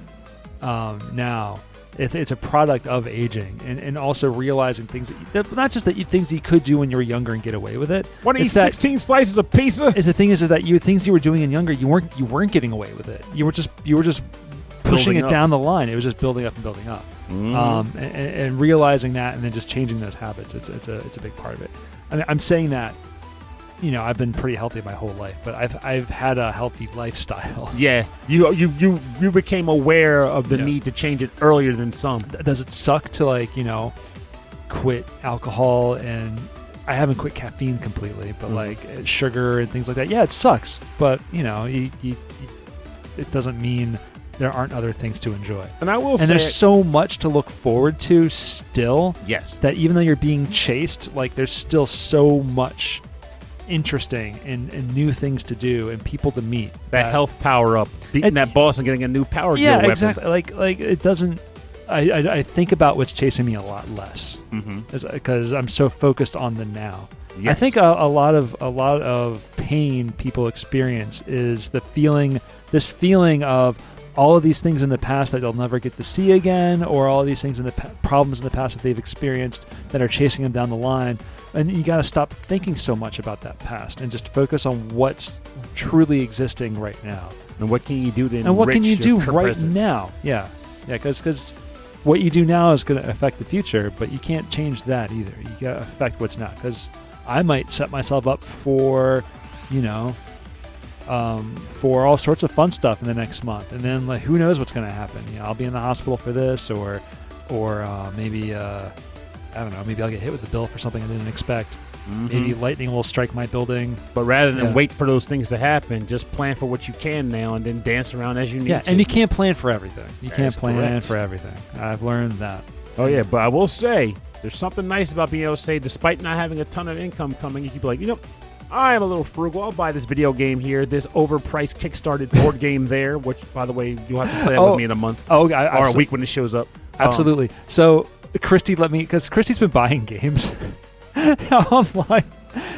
now. It's a product of aging, and also realizing things not just things you could do when you were younger and get away with it. Want to eat 16 slices of pizza? The thing is that things you were doing in younger, you weren't getting away with it. You were just pushing it down the line. It was just building up and building up, and realizing that, and then just changing those habits. It's a big part of it. I mean, I'm saying that. You know, I've been pretty healthy my whole life, but I've had a healthy lifestyle. Yeah, you became aware of the need to change it earlier than some. Does it suck to quit alcohol? And I haven't quit caffeine completely, but sugar and things like that. Yeah, it sucks, but it doesn't mean there aren't other things to enjoy. And I will say, there's so much to look forward to still. Yes, that even though you're being chased, there's still so much interesting and new things to do and people to meet. That health power up, beating that boss and getting a new power gear weapon. Exactly. Like it doesn't. I think about what's chasing me a lot less because I'm so focused on the now. Yes. I think a lot of pain people experience is this feeling of all of these things in the past that they'll never get to see again, or all of these things in the problems in the past that they've experienced that are chasing them down the line. And you got to stop thinking so much about that past and just focus on what's truly existing right now. And what can you do to enrich and what can you do right present? Now? Yeah, because what you do now is going to affect the future, but you can't change that either. You got to affect what's now. Because I might set myself up for, for all sorts of fun stuff in the next month, and then who knows what's going to happen? I'll be in the hospital for this, or maybe. I don't know, maybe I'll get hit with a bill for something I didn't expect. Maybe lightning will strike my building. But rather than wait for those things to happen, just plan for what you can now and then dance around as you need to. Yeah, and you can't plan for everything. You can't plan correct. for everything. I've learned that. Oh, yeah, but I will say, there's something nice about being able to say, despite not having a ton of income coming, you can be like, I am a little frugal. I'll buy this video game here, this overpriced Kickstarted board game there, which, by the way, you'll have to play that with me in a month or a week when it shows up. Absolutely. So Christy let me, because Christy's been buying games online.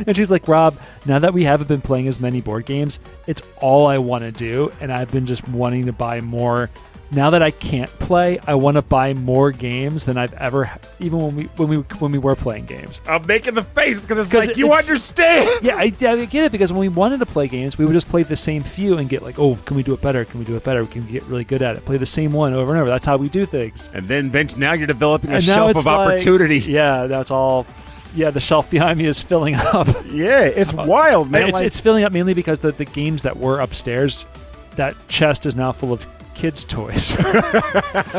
And she's like, Rob, now that we haven't been playing as many board games, it's all I want to do. And I've been just wanting to buy more. Now that I can't play, I want to buy more games than I've ever, even when we were playing games. I'm making the face because it's like, you understand. Yeah, I get it, because when we wanted to play games, we would just play the same few and get like, oh, can we do it better? Can we do it better? We can get really good at it. Play the same one over and over. That's how we do things. And then now you're developing a shelf of opportunity. Yeah, that's all. Yeah, the shelf behind me is filling up. Yeah, it's wild, man. It's filling up mainly because the games that were upstairs, that chest is now full of kids' toys.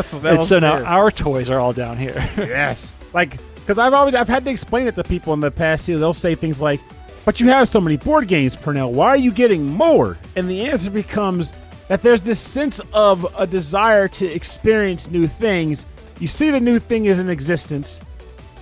So now our toys are all down here. Yes. Because I've had to explain it to people in the past too. They'll say things like, but you have so many board games, Pernell. Why are you getting more? And the answer becomes that there's this sense of a desire to experience new things. You see the new thing is in existence.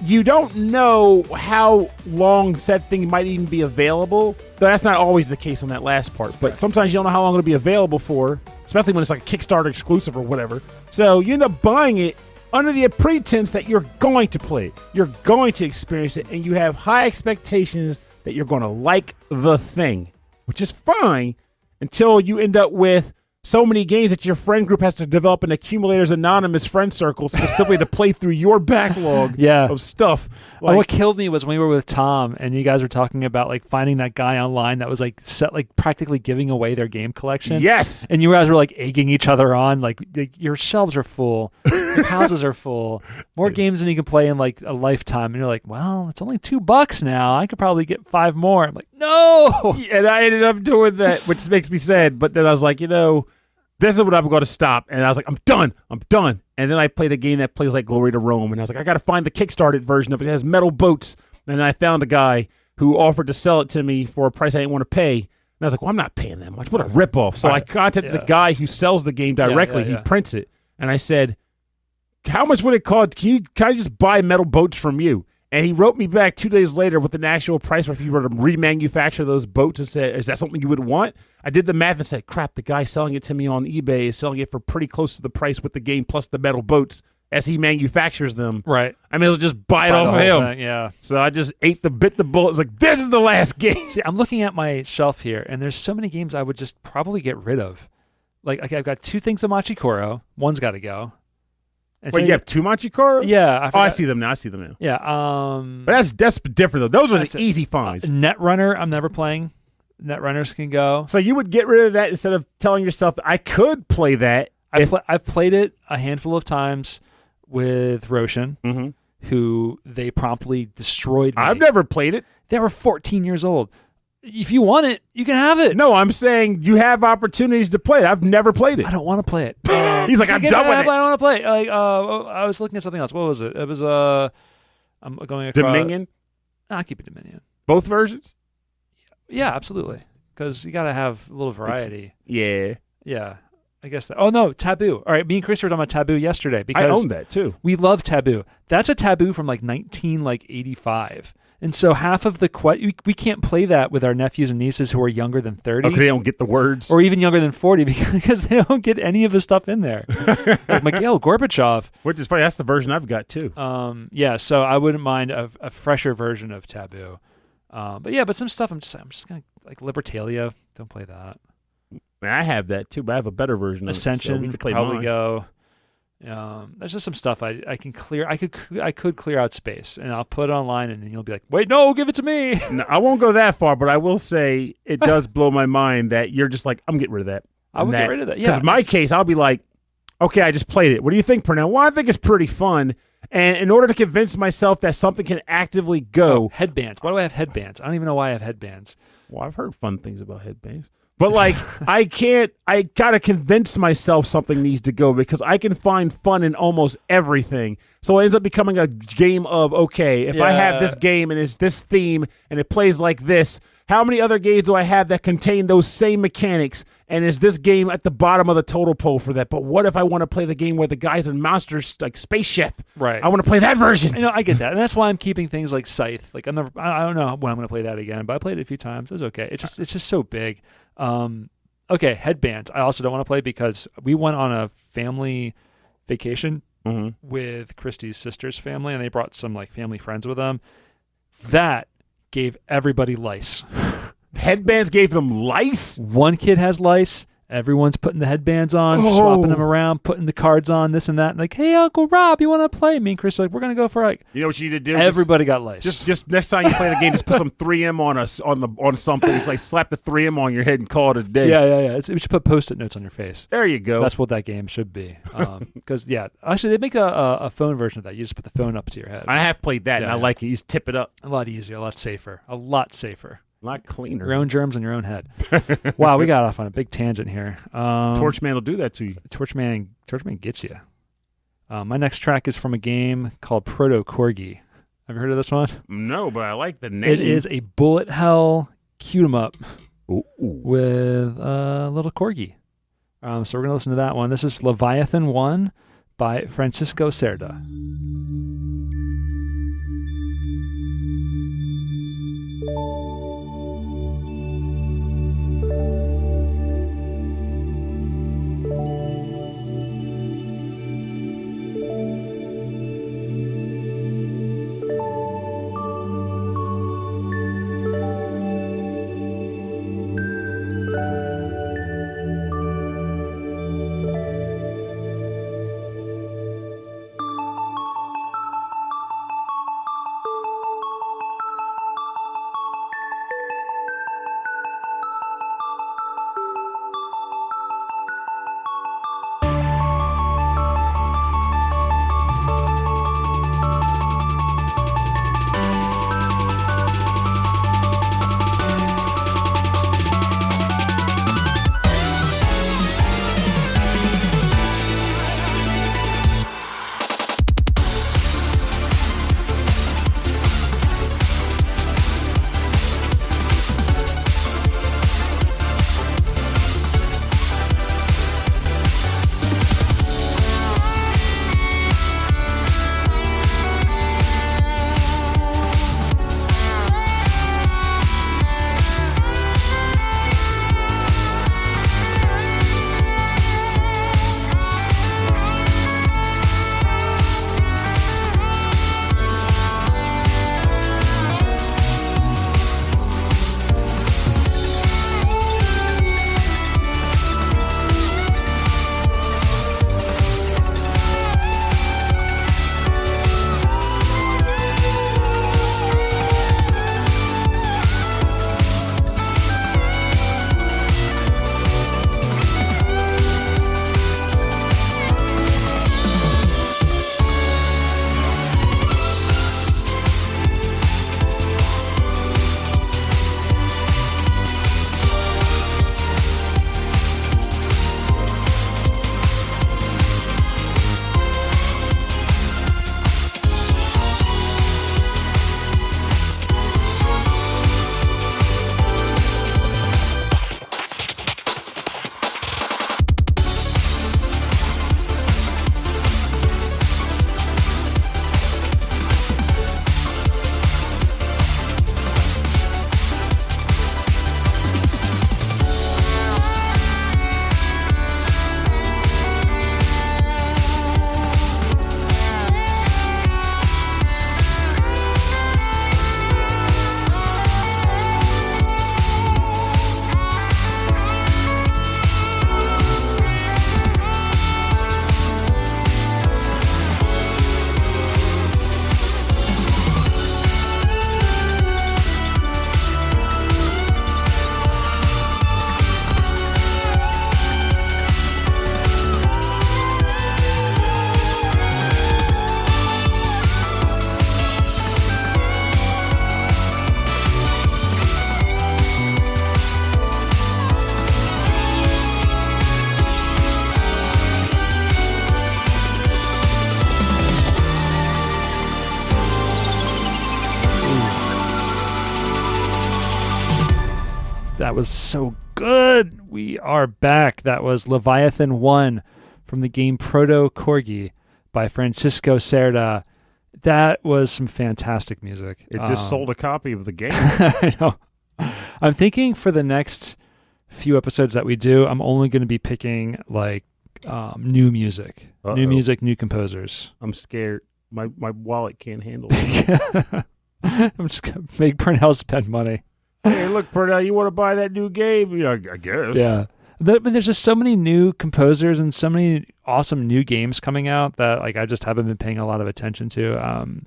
You don't know how long said thing might even be available. Though that's not always the case on that last part. But sometimes you don't know how long it'll be available for, especially when it's like a Kickstarter exclusive or whatever. So you end up buying it under the pretense that you're going to play it. You're going to experience it. And you have high expectations that you're going to like the thing, which is fine until you end up with so many games that your friend group has to develop an Accumulators Anonymous friend circle specifically to play through your backlog of stuff. What killed me was when we were with Tom and you guys were talking about like finding that guy online that was like practically giving away their game collection. Yes. And you guys were like egging each other on, like your shelves are full, your houses are full, more games than you can play in like a lifetime. And you're like, well, it's only $2 now. I could probably get 5 more. I'm like, no. And I ended up doing that, which makes me sad. But then I was like, this is what I'm going to stop. And I was like, I'm done. And then I played a game that plays like Glory to Rome. And I was like, I got to find the Kickstarted version of it. It has metal boats. And then I found a guy who offered to sell it to me for a price I didn't want to pay. And I was like, well, I'm not paying that much. What a ripoff. So I contacted the guy who sells the game directly. He prints it. And I said, how much would it cost? Can I just buy metal boats from you? And he wrote me back 2 days later with an actual price if you were to remanufacture those boats and said, is that something you would want? I did the math and said, crap, the guy selling it to me on eBay is selling it for pretty close to the price with the game plus the metal boats as he manufactures them. Right. I mean, I'll just buy it off of him. Thing, yeah. So I just bit the bullet. It's like, this is the last game. See, I'm looking at my shelf here, and there's so many games I would just probably get rid of. Like, okay, I've got 2 things of Machikoro. One's got to go. Wait, you have 2 Machikoro? Yeah. I see them now. Yeah. But that's different, though. Those are the easy finds. Netrunner, I'm never playing. Netrunners can go. So you would get rid of that instead of telling yourself, I could play that. I've played it a handful of times with Roshan, who they promptly destroyed me. I've never played it. They were 14 years old. If you want it, you can have it. No, I'm saying you have opportunities to play it. I've never played it. I don't want to play it. He's like, I'm done with it. I don't want to play it. Like, I was looking at something else. What was it? It was I'm going across. Dominion? I'll keep it Dominion. Both versions? Yeah, absolutely. Because you got to have a little variety. Yeah. I guess that. Oh, no, Taboo. All right, me and Chris were talking about Taboo yesterday. Because I own that, too. We love Taboo. That's a Taboo from like 1985. And so half of the we can't play that with our nephews and nieces who are younger than 30. Okay, they don't get the words. Or even younger than 40 because they don't get any of the stuff in there. Like Mikhail Gorbachev. Which is funny. That's the version I've got, too. Yeah, so I wouldn't mind a fresher version of Taboo. But some stuff I'm just going to, like Libertalia, don't play that. I have that, too, but I have a better version Ascension of it. So could probably go. There's just some stuff I can clear. I could clear out space, and I'll put it online, and then you'll be like, "Wait, no, give it to me." No, I won't go that far, but I will say it does blow my mind that you're just like, I'm getting rid of that. I would get rid of that. Yeah, because in my case, I'll be like, okay, I just played it. What do you think, Pernell? Well, I think it's pretty fun. And in order to convince myself that something can actively go, headbands. Why do I have headbands? I don't even know why I have headbands. Well, I've heard fun things about headbands. But like, I gotta convince myself something needs to go because I can find fun in almost everything. So it ends up becoming a game of, okay, if I have this game and it's this theme and it plays like this, how many other games do I have that contain those same mechanics? And is this game at the bottom of the total poll for that? But what if I want to play the game where the guy's in monsters like spaceship? Right. I want to play that version. I get that, and that's why I'm keeping things like Scythe. Like I don't know when I'm going to play that again, but I played it a few times. It was okay. It's just so big. Okay, headbands. I also don't want to play because we went on a family vacation with Christy's sister's family, and they brought some like family friends with them. That gave everybody lice. Headbands gave them lice? One kid has lice. Everyone's putting the headbands on, swapping them around, putting the cards on, this and that. And like, hey, Uncle Rob, you want to play? Me and Chris are like, we're going to go for like... You know what you need to do? Everybody got lice. Just next time you play the game, just put some 3M on something. It's like slap the 3M on your head and call it a day. Yeah. We should put Post-it notes on your face. There you go. That's what that game should be. Because, actually, they make a phone version of that. You just put the phone up to your head. I have played that, and I like it. You just tip it up. A lot easier, a lot safer. A lot lot cleaner. Your own germs in your own head. Wow, we got off on a big tangent here. Torchman will do that to you. Torchman gets you. My next track is from a game called ProtoCorgi. Have you heard of this one? No, but I like the name. It is a bullet hell cute 'em up with a little corgi. So we're going to listen to that one. This is Leviathan 1 by Francesco Cerda. was so good. We are back. That was Leviathan 1 from the game ProtoCorgi by Francesco Cerda. That was some fantastic music. It just sold a copy of the game. I know. I'm thinking for the next few episodes that we do, I'm only going to be picking like new music. New music, new composers. I'm scared. My wallet can't handle it. I'm just going to make Purnell spend money. Hey, look, Purnell, you want to buy that new game? Yeah, I guess. Yeah. But there's just so many new composers and so many awesome new games coming out that like I just haven't been paying a lot of attention to.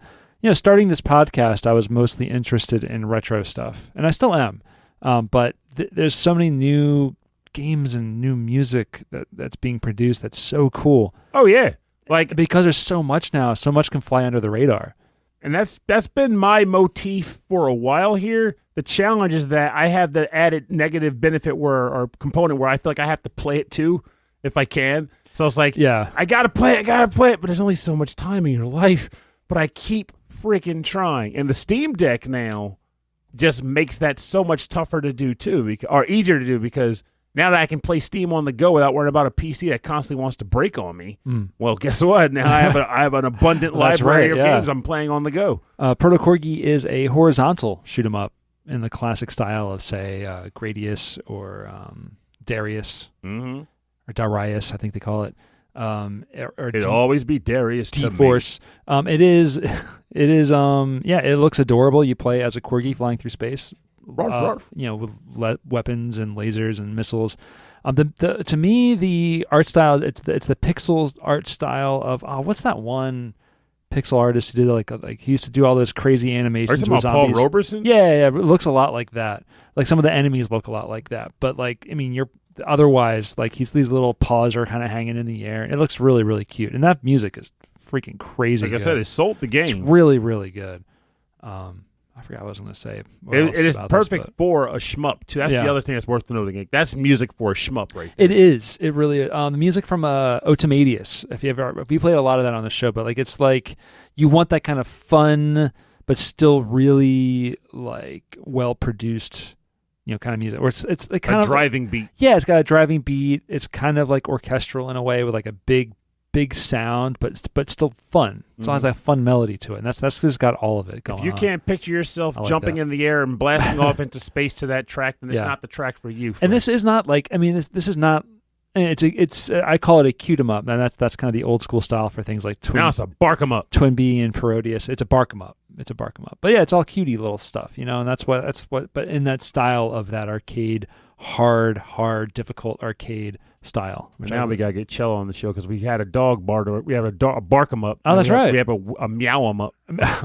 Starting this podcast, I was mostly interested in retro stuff, and I still am. But there's so many new games and new music that's being produced that's so cool. Oh yeah, like because there's so much now, so much can fly under the radar. And that's been my motif for a while here. The challenge is that I have the added negative benefit or component where I feel like I have to play it too if I can. So it's like, yeah, I gotta play it, but there's only so much time in your life. But I keep freaking trying. And the Steam Deck now just makes that so much tougher to do too, or easier to do, because now that I can play Steam on the go without worrying about a PC that constantly wants to break on me, well, guess what? Now I have an abundant library of games I'm playing on the go. ProtoCorgi is a horizontal shoot 'em up in the classic style of, say, Gradius or Darius or Darius, I think they call it. It'd always be Darius. D-Force. It is. It looks adorable. You play as a corgi flying through space. With weapons and lasers and missiles. To me, the art style, it's the pixel art style of what's that one pixel artist who did like he used to do all those crazy animations. Are you talking with about zombies. Paul Roberson? Yeah, it looks a lot like that. Like some of the enemies look a lot like that. But like, I mean, you're otherwise like these little paws are kind of hanging in the air. It looks really, really cute, and that music is freaking crazy. Like I said, it sold the game. It's really, really good. I forgot what I was going to say. It is perfect for a shmup too. That's the other thing that's worth noting. That's music for a shmup, right there. It is. It really. The music from Automatius. If you played a lot of that on the show, but like it's like you want that kind of fun, but still really like well produced, kind of music. Or it's like kind of driving beat. Yeah, it's got a driving beat. It's kind of like orchestral in a way with like a big sound, but still fun. As long as a fun melody to it, and that's just got all of it going on. If you can't picture yourself jumping in the air and blasting off into space to that track, then it's not the track for you. And this is not like, I mean, this is not. It's I call it a cute 'em up, and that's kind of the old school style for things like now it's a bark 'em up, Twin Bee and Parodius. It's a bark 'em up. But yeah, it's all cutie little stuff, and that's what. But in that style of that arcade, hard, difficult arcade style. Now we gotta get Cello on the show because we had a dog bark. We have a bark 'em up. Oh, that's right. We have a meow 'em up.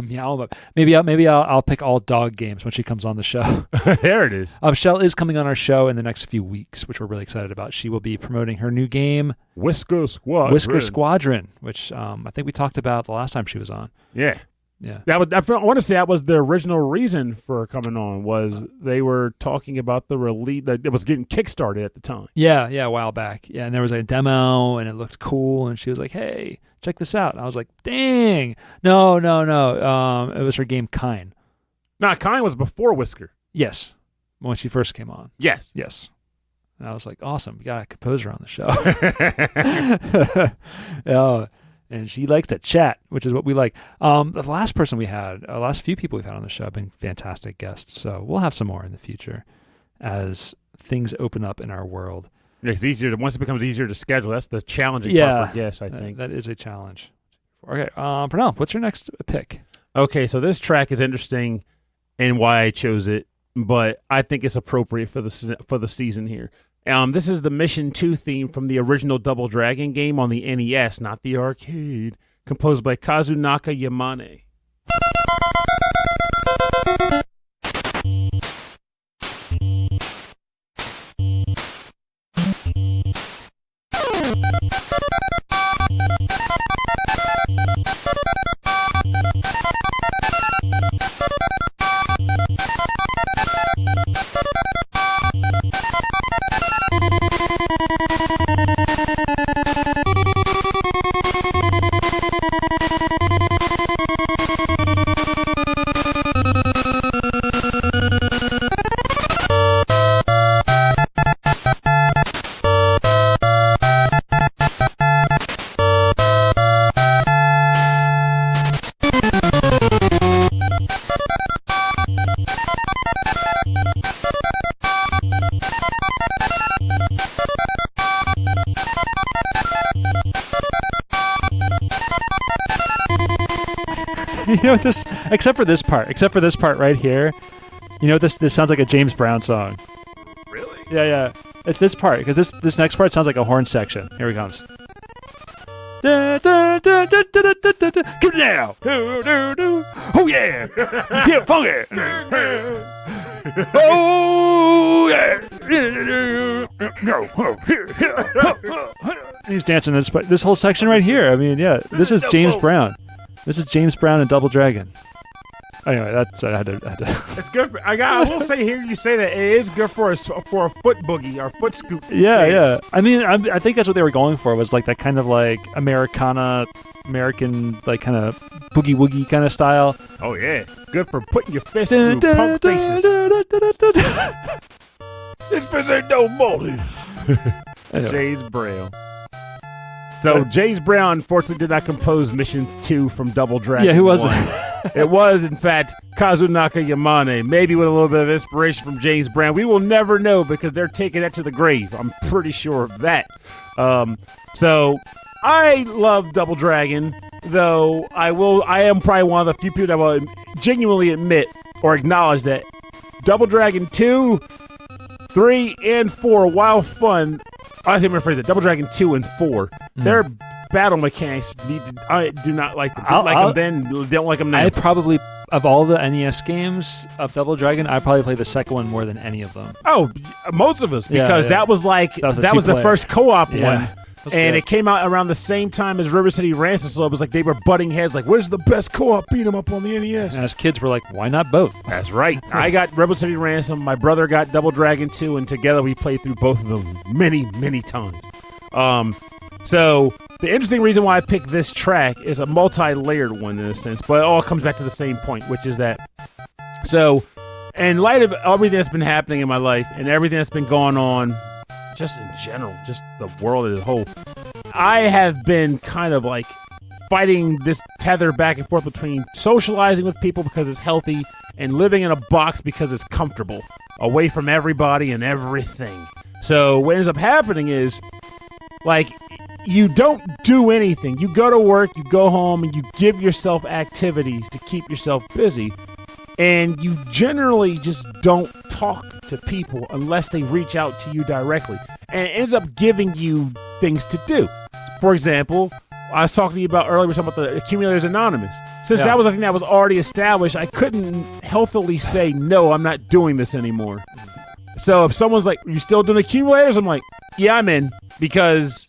Meow 'em up. Maybe I'll pick all dog games when she comes on the show. There it is. Shell is coming on our show in the next few weeks, which we're really excited about. She will be promoting her new game, Whisker Squadron, which I think we talked about the last time she was on. Yeah. Yeah, I want to say that was the original reason for her coming on, was they were talking about the release that it was getting kickstarted at the time. Yeah, a while back. Yeah, and there was a demo and it looked cool, and she was like, "Hey, check this out." And I was like, "Dang, no." It was her game Kine. No, Kine was before Whisker. Yes, when she first came on. Yes. And I was like, "Awesome, we got a composer on the show." And she likes to chat, which is what we like. The last person we had, last few people we've had on the show have been fantastic guests. So we'll have some more in the future as things open up in our world. Yeah, it's easier once it becomes easier to schedule. That's the challenging part for guests, I think. That is a challenge. Okay, Pernell, what's your next pick? Okay, so this track is interesting and why I chose it, but I think it's appropriate for the season here. This is the Mission 2 theme from the original Double Dragon game on the NES, not the arcade, composed by Kazunaka Yamane. You know what this? Except for this part right here. You know what this sounds like a James Brown song. Really? Yeah. It's this part because this next part sounds like a horn section. Here he comes. Come now! Oh yeah! Yeah, funky! Oh yeah! He's dancing this whole section right here. I mean, yeah, this is James Brown. This is James Brown and Double Dragon. Anyway, I had to. It's good. I will say here, you say that it is good for a foot boogie or foot scoop. Yeah, dance. yeah. I mean, I think that's what they were going for. Was like that kind of like American, like kind of boogie woogie kind of style. Oh yeah, good for putting your fist through punk faces. This fist ain't no moldy. James Brown. So James Brown unfortunately did not compose Mission 2 from Double Dragon. Yeah, who was it? It was, in fact, Kazunaka Yamane, maybe with a little bit of inspiration from James Brown. We will never know because they're taking that to the grave. I'm pretty sure of that. So I love Double Dragon, though I am probably one of the few people that will genuinely admit or acknowledge that Double Dragon 2, 3, and 4, while fun, I say rephrase it. Double Dragon 2 and 4. Their battle mechanics I do not like them. Don't like them then. Don't like them now. I probably, of all the NES games of Double Dragon, I probably played the second one more than any of them. Oh, most of us, because that was like that was the first co-op one. And it came out around the same time as River City Ransom, so it was like they were butting heads like, where's the best co-op beat 'em up on the NES? And as kids, we're like, why not both? That's right. I got River City Ransom, my brother got Double Dragon 2, and together we played through both of them many, many times. So the interesting reason why I picked this track is a multi-layered one in a sense, but it all comes back to the same point, which is that, so in light of everything that's been happening in my life and everything that's been going on, just in general, just the world as a whole, I have been kind of like fighting this tether back and forth between socializing with people because it's healthy and living in a box because it's comfortable, away from everybody and everything. So what ends up happening is, like, you don't do anything. You go to work, you go home, and you give yourself activities to keep yourself busy. And you generally just don't talk to people unless they reach out to you directly. And it ends up giving you things to do. For example, I was talking to you about earlier, we were talking about the Accumulators Anonymous. Since that was a thing that was already established, I couldn't healthily say, no, I'm not doing this anymore. So if someone's like, are you still doing Accumulators? I'm like, yeah, I'm in. Because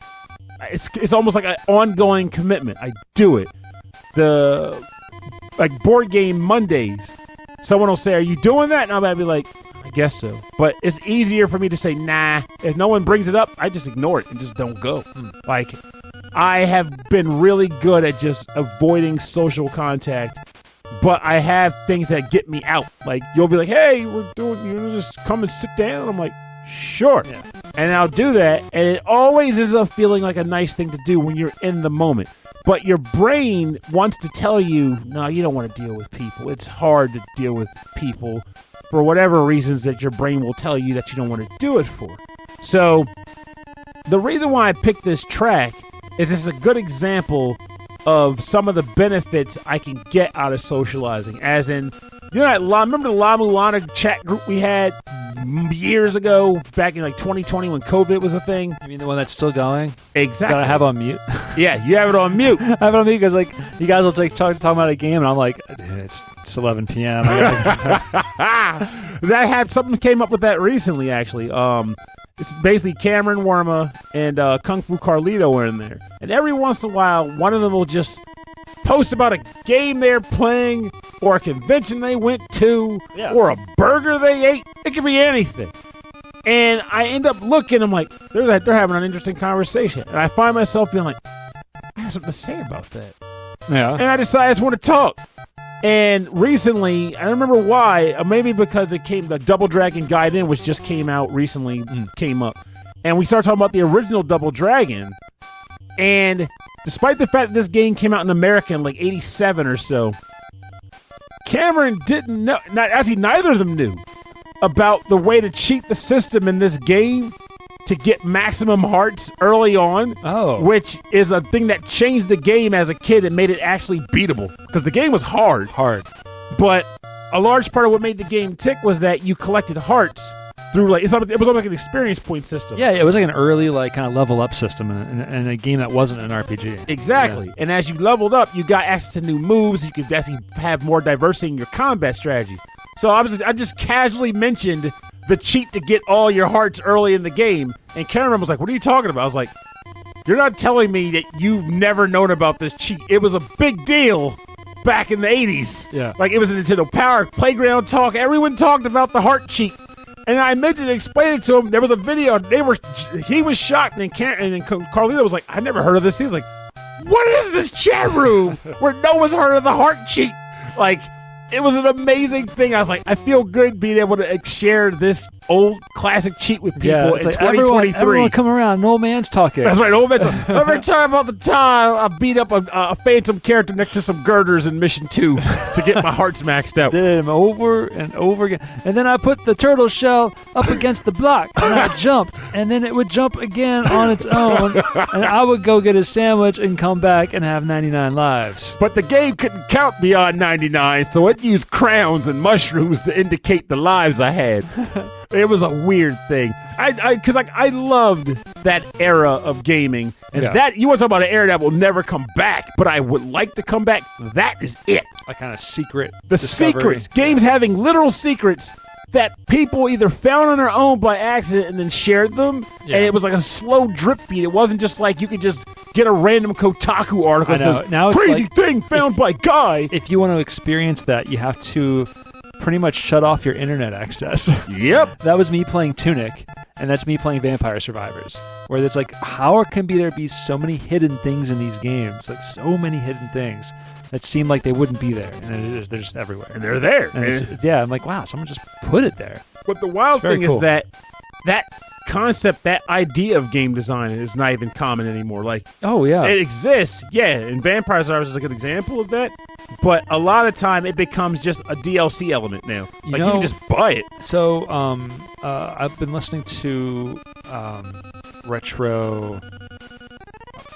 it's almost like an ongoing commitment. I do it. Like Board Game Mondays, someone will say, are you doing that? And I'll be like, I guess so. But it's easier for me to say, nah. If no one brings it up, I just ignore it and just don't go. Like, I have been really good at just avoiding social contact, but I have things that get me out. Like, you'll be like, hey, we're doing, just come and sit down. I'm like, sure. Yeah. And I'll do that, and it always ends up feeling like a nice thing to do when you're in the moment. But your brain wants to tell you, no, you don't want to deal with people. It's hard to deal with people for whatever reasons that your brain will tell you that you don't want to do it for. So the reason why I picked this track is it's a good example of some of the benefits I can get out of socializing. As in, remember the La Mulana chat group we had years ago, back in like 2020 when COVID was a thing? You mean the one that's still going? Exactly. That I have on mute? Yeah, you have it on mute. I have it on mute because like you guys will talk about a game and I'm like, dude, it's 11 p.m. Something came up with that recently, actually. It's basically Cameron Worma and Kung Fu Carlito were in there. And every once in a while, one of them will just post about a game they're playing or a convention they went to or a burger they ate. It could be anything. And I end up looking, I'm like, they're having an interesting conversation. And I find myself being like, I have something to say about that. Yeah. And I decided I just want to talk. And recently, I don't remember why, maybe because the Double Dragon Gaiden, which just came out recently, came up. And we started talking about the original Double Dragon. And despite the fact that this game came out in America in like 87 or so, Cameron didn't know, neither of them knew about the way to cheat the system in this game to get maximum hearts early on, which is a thing that changed the game as a kid and made it actually beatable. Because the game was hard. But a large part of what made the game tick was that you collected hearts through it was almost like an experience point system. Yeah, it was like an early kind of level up system in a game that wasn't an RPG. Exactly. Yeah. And as you leveled up, you got access to new moves. You could actually have more diversity in your combat strategy. So I just casually mentioned the cheat to get all your hearts early in the game, and Cameron was like, "What are you talking about?" I was like, "You're not telling me that you've never known about this cheat. It was a big deal back in the 80s. Yeah. Like, it was a Nintendo Power Playground talk. Everyone talked about the heart cheat." And I mentioned and explained it to him. There was a video. He was shocked, and Carlito was like, "I never heard of this." He was like, "What is this chat room where no one's heard of the heart cheat?" Like, it was an amazing thing. I was like, I feel good being able to share this old classic cheat with people in 2023. Everyone come around. An old man's talking. That's right, old man's talking. Let me tell you about the time I beat up a phantom character next to some girders in Mission 2 to get my hearts maxed out. Did him over and over again. And then I put the turtle shell up against the block, and I jumped, and then it would jump again on its own, and I would go get a sandwich and come back and have 99 lives. But the game couldn't count beyond 99, so it used crowns and mushrooms to indicate the lives I had. It was a weird thing. Because I loved that era of gaming. And that, you want to talk about an era that will never come back, but I would like to come back. That is it. A kind of secret The discovery. Secrets. Games having literal secrets that people either found on their own by accident and then shared them. Yeah. And it was like a slow drip feed. It wasn't just like you could just get a random Kotaku article that says, now it's crazy thing found by Guy. If you want to experience that, you have to pretty much shut off your internet access. Yep. That was me playing Tunic, and that's me playing Vampire Survivors, where it's like, how can there be so many hidden things in these games? Like, so many hidden things that seem like they wouldn't be there, and they're just everywhere. And they're there. And I'm like, wow, someone just put it there. But the wild thing is that concept, that idea of game design is not even common anymore. Like, it exists, and Vampire Survivors is a good example of that. But a lot of the time, it becomes just a DLC element now. You can just buy it. So, I've been listening to retro.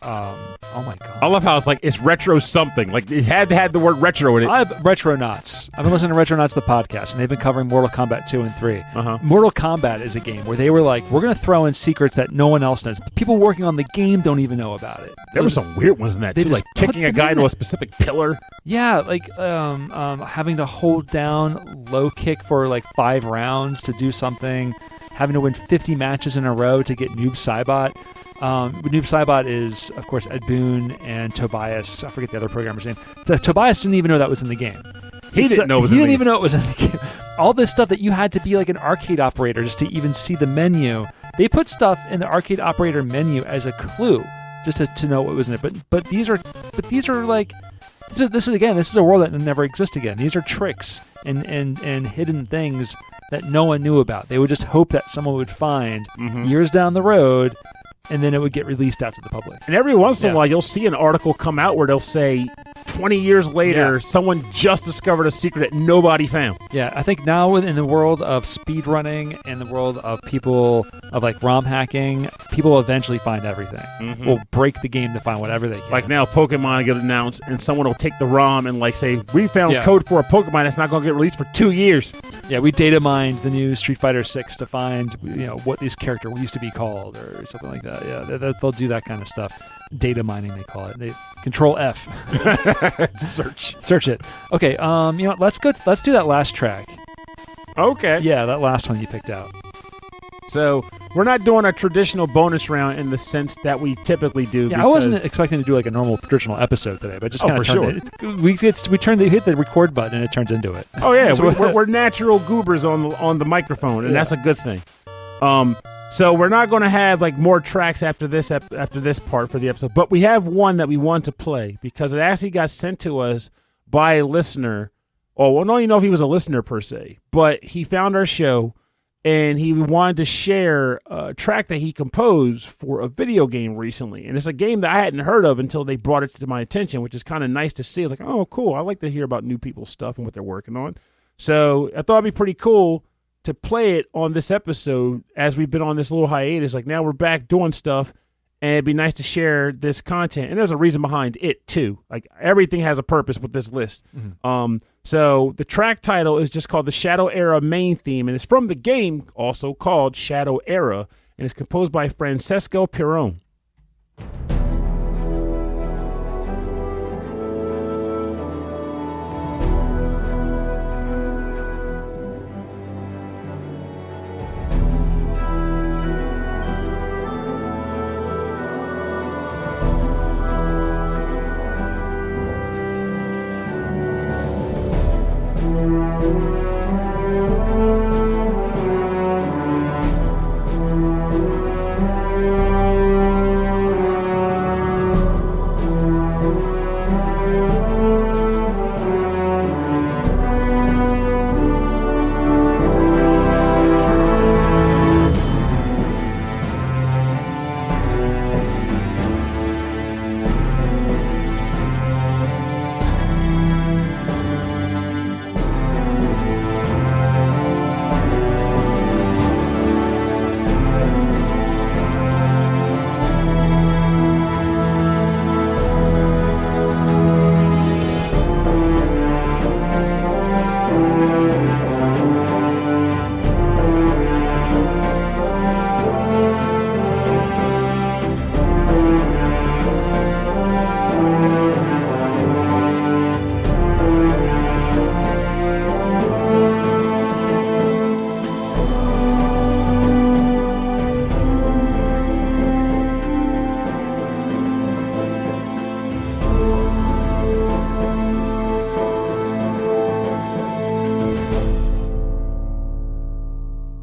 Oh my god! I love how it's retro something. Like, it had to have the word retro in it. Retronauts. I've been listening to Retronauts, the podcast, and they've been covering Mortal Kombat 2 and 3. Mortal Kombat is a game where they were like, we're going to throw in secrets that no one else knows. People working on the game don't even know about it. There were some weird ones in that, too, like kicking a guy into a specific pillar. Yeah, like having to hold down low kick for like 5 rounds to do something, having to win 50 matches in a row to get Noob Saibot. Noob Saibot is, of course, Ed Boon and Tobias. I forget the other programmer's name. Tobias didn't even know that was in the game. He didn't even know it was in the game. All this stuff that you had to be like an arcade operator just to even see the menu. They put stuff in the arcade operator menu as a clue, just to know what was in it. But these are like, this is a world that never exists again. These are tricks and hidden things that no one knew about. They would just hope that someone would find years down the road, and then it would get released out to the public. And every once in a while, you'll see an article come out where they'll say, 20 years later, someone just discovered a secret that nobody found. Yeah, I think now in the world of speedrunning and the world of people, of like ROM hacking, people will eventually find everything. Will break the game to find whatever they can. Like now, Pokemon get announced, and someone will take the ROM and like say, we found code for a Pokemon that's not going to get released for 2 years. Yeah, we data mined the new Street Fighter 6 to find, what this character used to be called or something like that. Yeah, they'll do that kind of stuff. Data mining, they call it. Control F. Search it. Okay. Let's do that last track. Okay. Yeah, that last one you picked out. So we're not doing a traditional bonus round in the sense that we typically do. Yeah, I wasn't expecting to do like a normal traditional episode today, but just kind of we hit the record button and it turns into it. Oh yeah, so we're natural goobers on the microphone, and that's a good thing. So we're not going to have like more tracks after this part for the episode, but we have one that we want to play because it actually got sent to us by a listener. Oh, well, I don't even know if he was a listener per se, but he found our show and he wanted to share a track that he composed for a video game recently. And it's a game that I hadn't heard of until they brought it to my attention, which is kind of nice to see. It's like, oh, cool. I like to hear about new people's stuff and what they're working on. So I thought it'd be pretty cool to play it on this episode as we've been on this little hiatus. Like now we're back doing stuff, and it'd be nice to share this content. And there's a reason behind it too. Like everything has a purpose with this list. So the track title is just called the Shadow Era main theme, and it's from the game also called Shadow Era, and it's composed by Francesco Pirrone.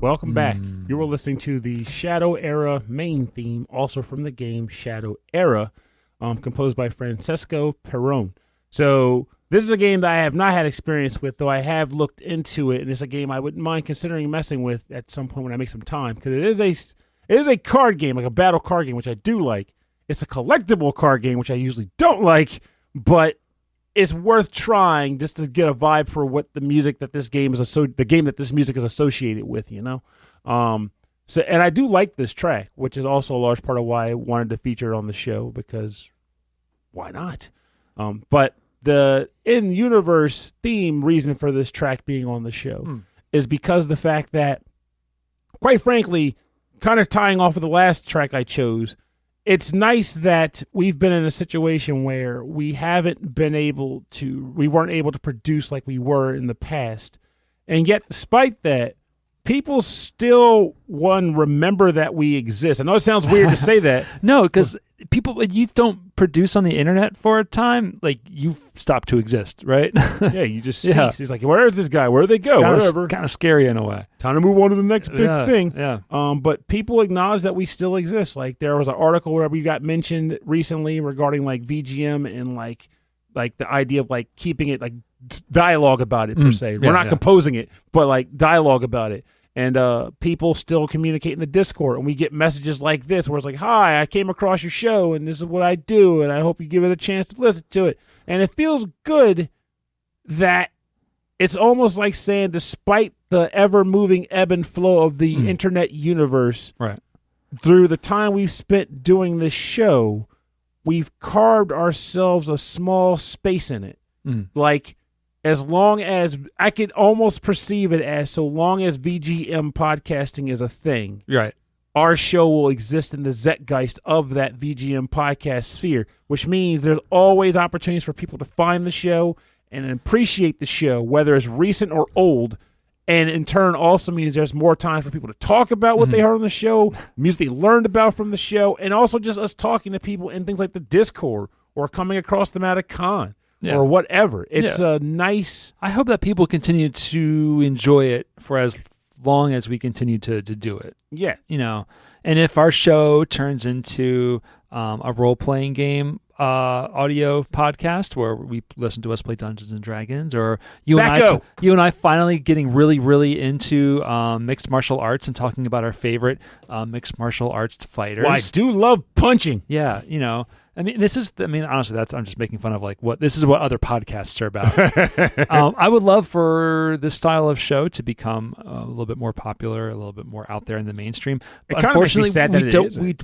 Welcome back. You were listening to the Shadow Era main theme, also from the game Shadow Era, composed by Francesco Pirrone. So this is a game that I have not had experience with, though I have looked into it, and it's a game I wouldn't mind considering messing with at some point when I make some time, because it is a card game, like a battle card game, which I do like. It's a collectible card game, which I usually don't like, but it's worth trying just to get a vibe for what the music that this game is the game that this music is associated with, you know. So and I do like this track, which is also a large part of why I wanted to feature it on the show, because why not? But the in-universe theme reason for this track being on the show is because the fact that, quite frankly, kind of tying off of the last track I chose, it's nice that we've been in a situation where we weren't able to produce like we were in the past. And yet, despite that, people still, remember that we exist. I know it sounds weird to say that. No, because you don't produce on the internet for a time, like you've stopped to exist, right? Yeah, you just cease. It's like, where is this guy? Where do they go? Whatever. Kind of scary in a way. Time to move on to the next big thing. Yeah. But people acknowledge that we still exist. Like there was an article where we got mentioned recently regarding like VGM and like the idea of like keeping it like dialogue about it per se. We're not composing it, but like dialogue about it. And people still communicate in the Discord, and we get messages like this where it's like, hi, I came across your show, and this is what I do, and I hope you give it a chance to listen to it. And it feels good that it's almost like saying, despite the ever-moving ebb and flow of the internet universe, right, through the time we've spent doing this show, we've carved ourselves a small space in it. Like, as long as I could almost perceive it as so long as VGM podcasting is a thing, right, our show will exist in the zeitgeist of that VGM podcast sphere, which means there's always opportunities for people to find the show and appreciate the show, whether it's recent or old. And in turn also means there's more time for people to talk about what they heard on the show, music they learned about from the show, and also just us talking to people in things like the Discord or coming across them at a con. Or whatever. It's a nice... I hope that people continue to enjoy it for as long as we continue to do it. Yeah. You know, and if our show turns into a role-playing game audio podcast where we listen to us play Dungeons and Dragons, or you and I finally getting really, really into mixed martial arts and talking about our favorite mixed martial arts fighters. Well, I do love punching. Yeah, you know, I mean, honestly, I'm just making fun of this is what other podcasts are about. I would love for this style of show to become a little bit more popular, a little bit more out there in the mainstream. But unfortunately,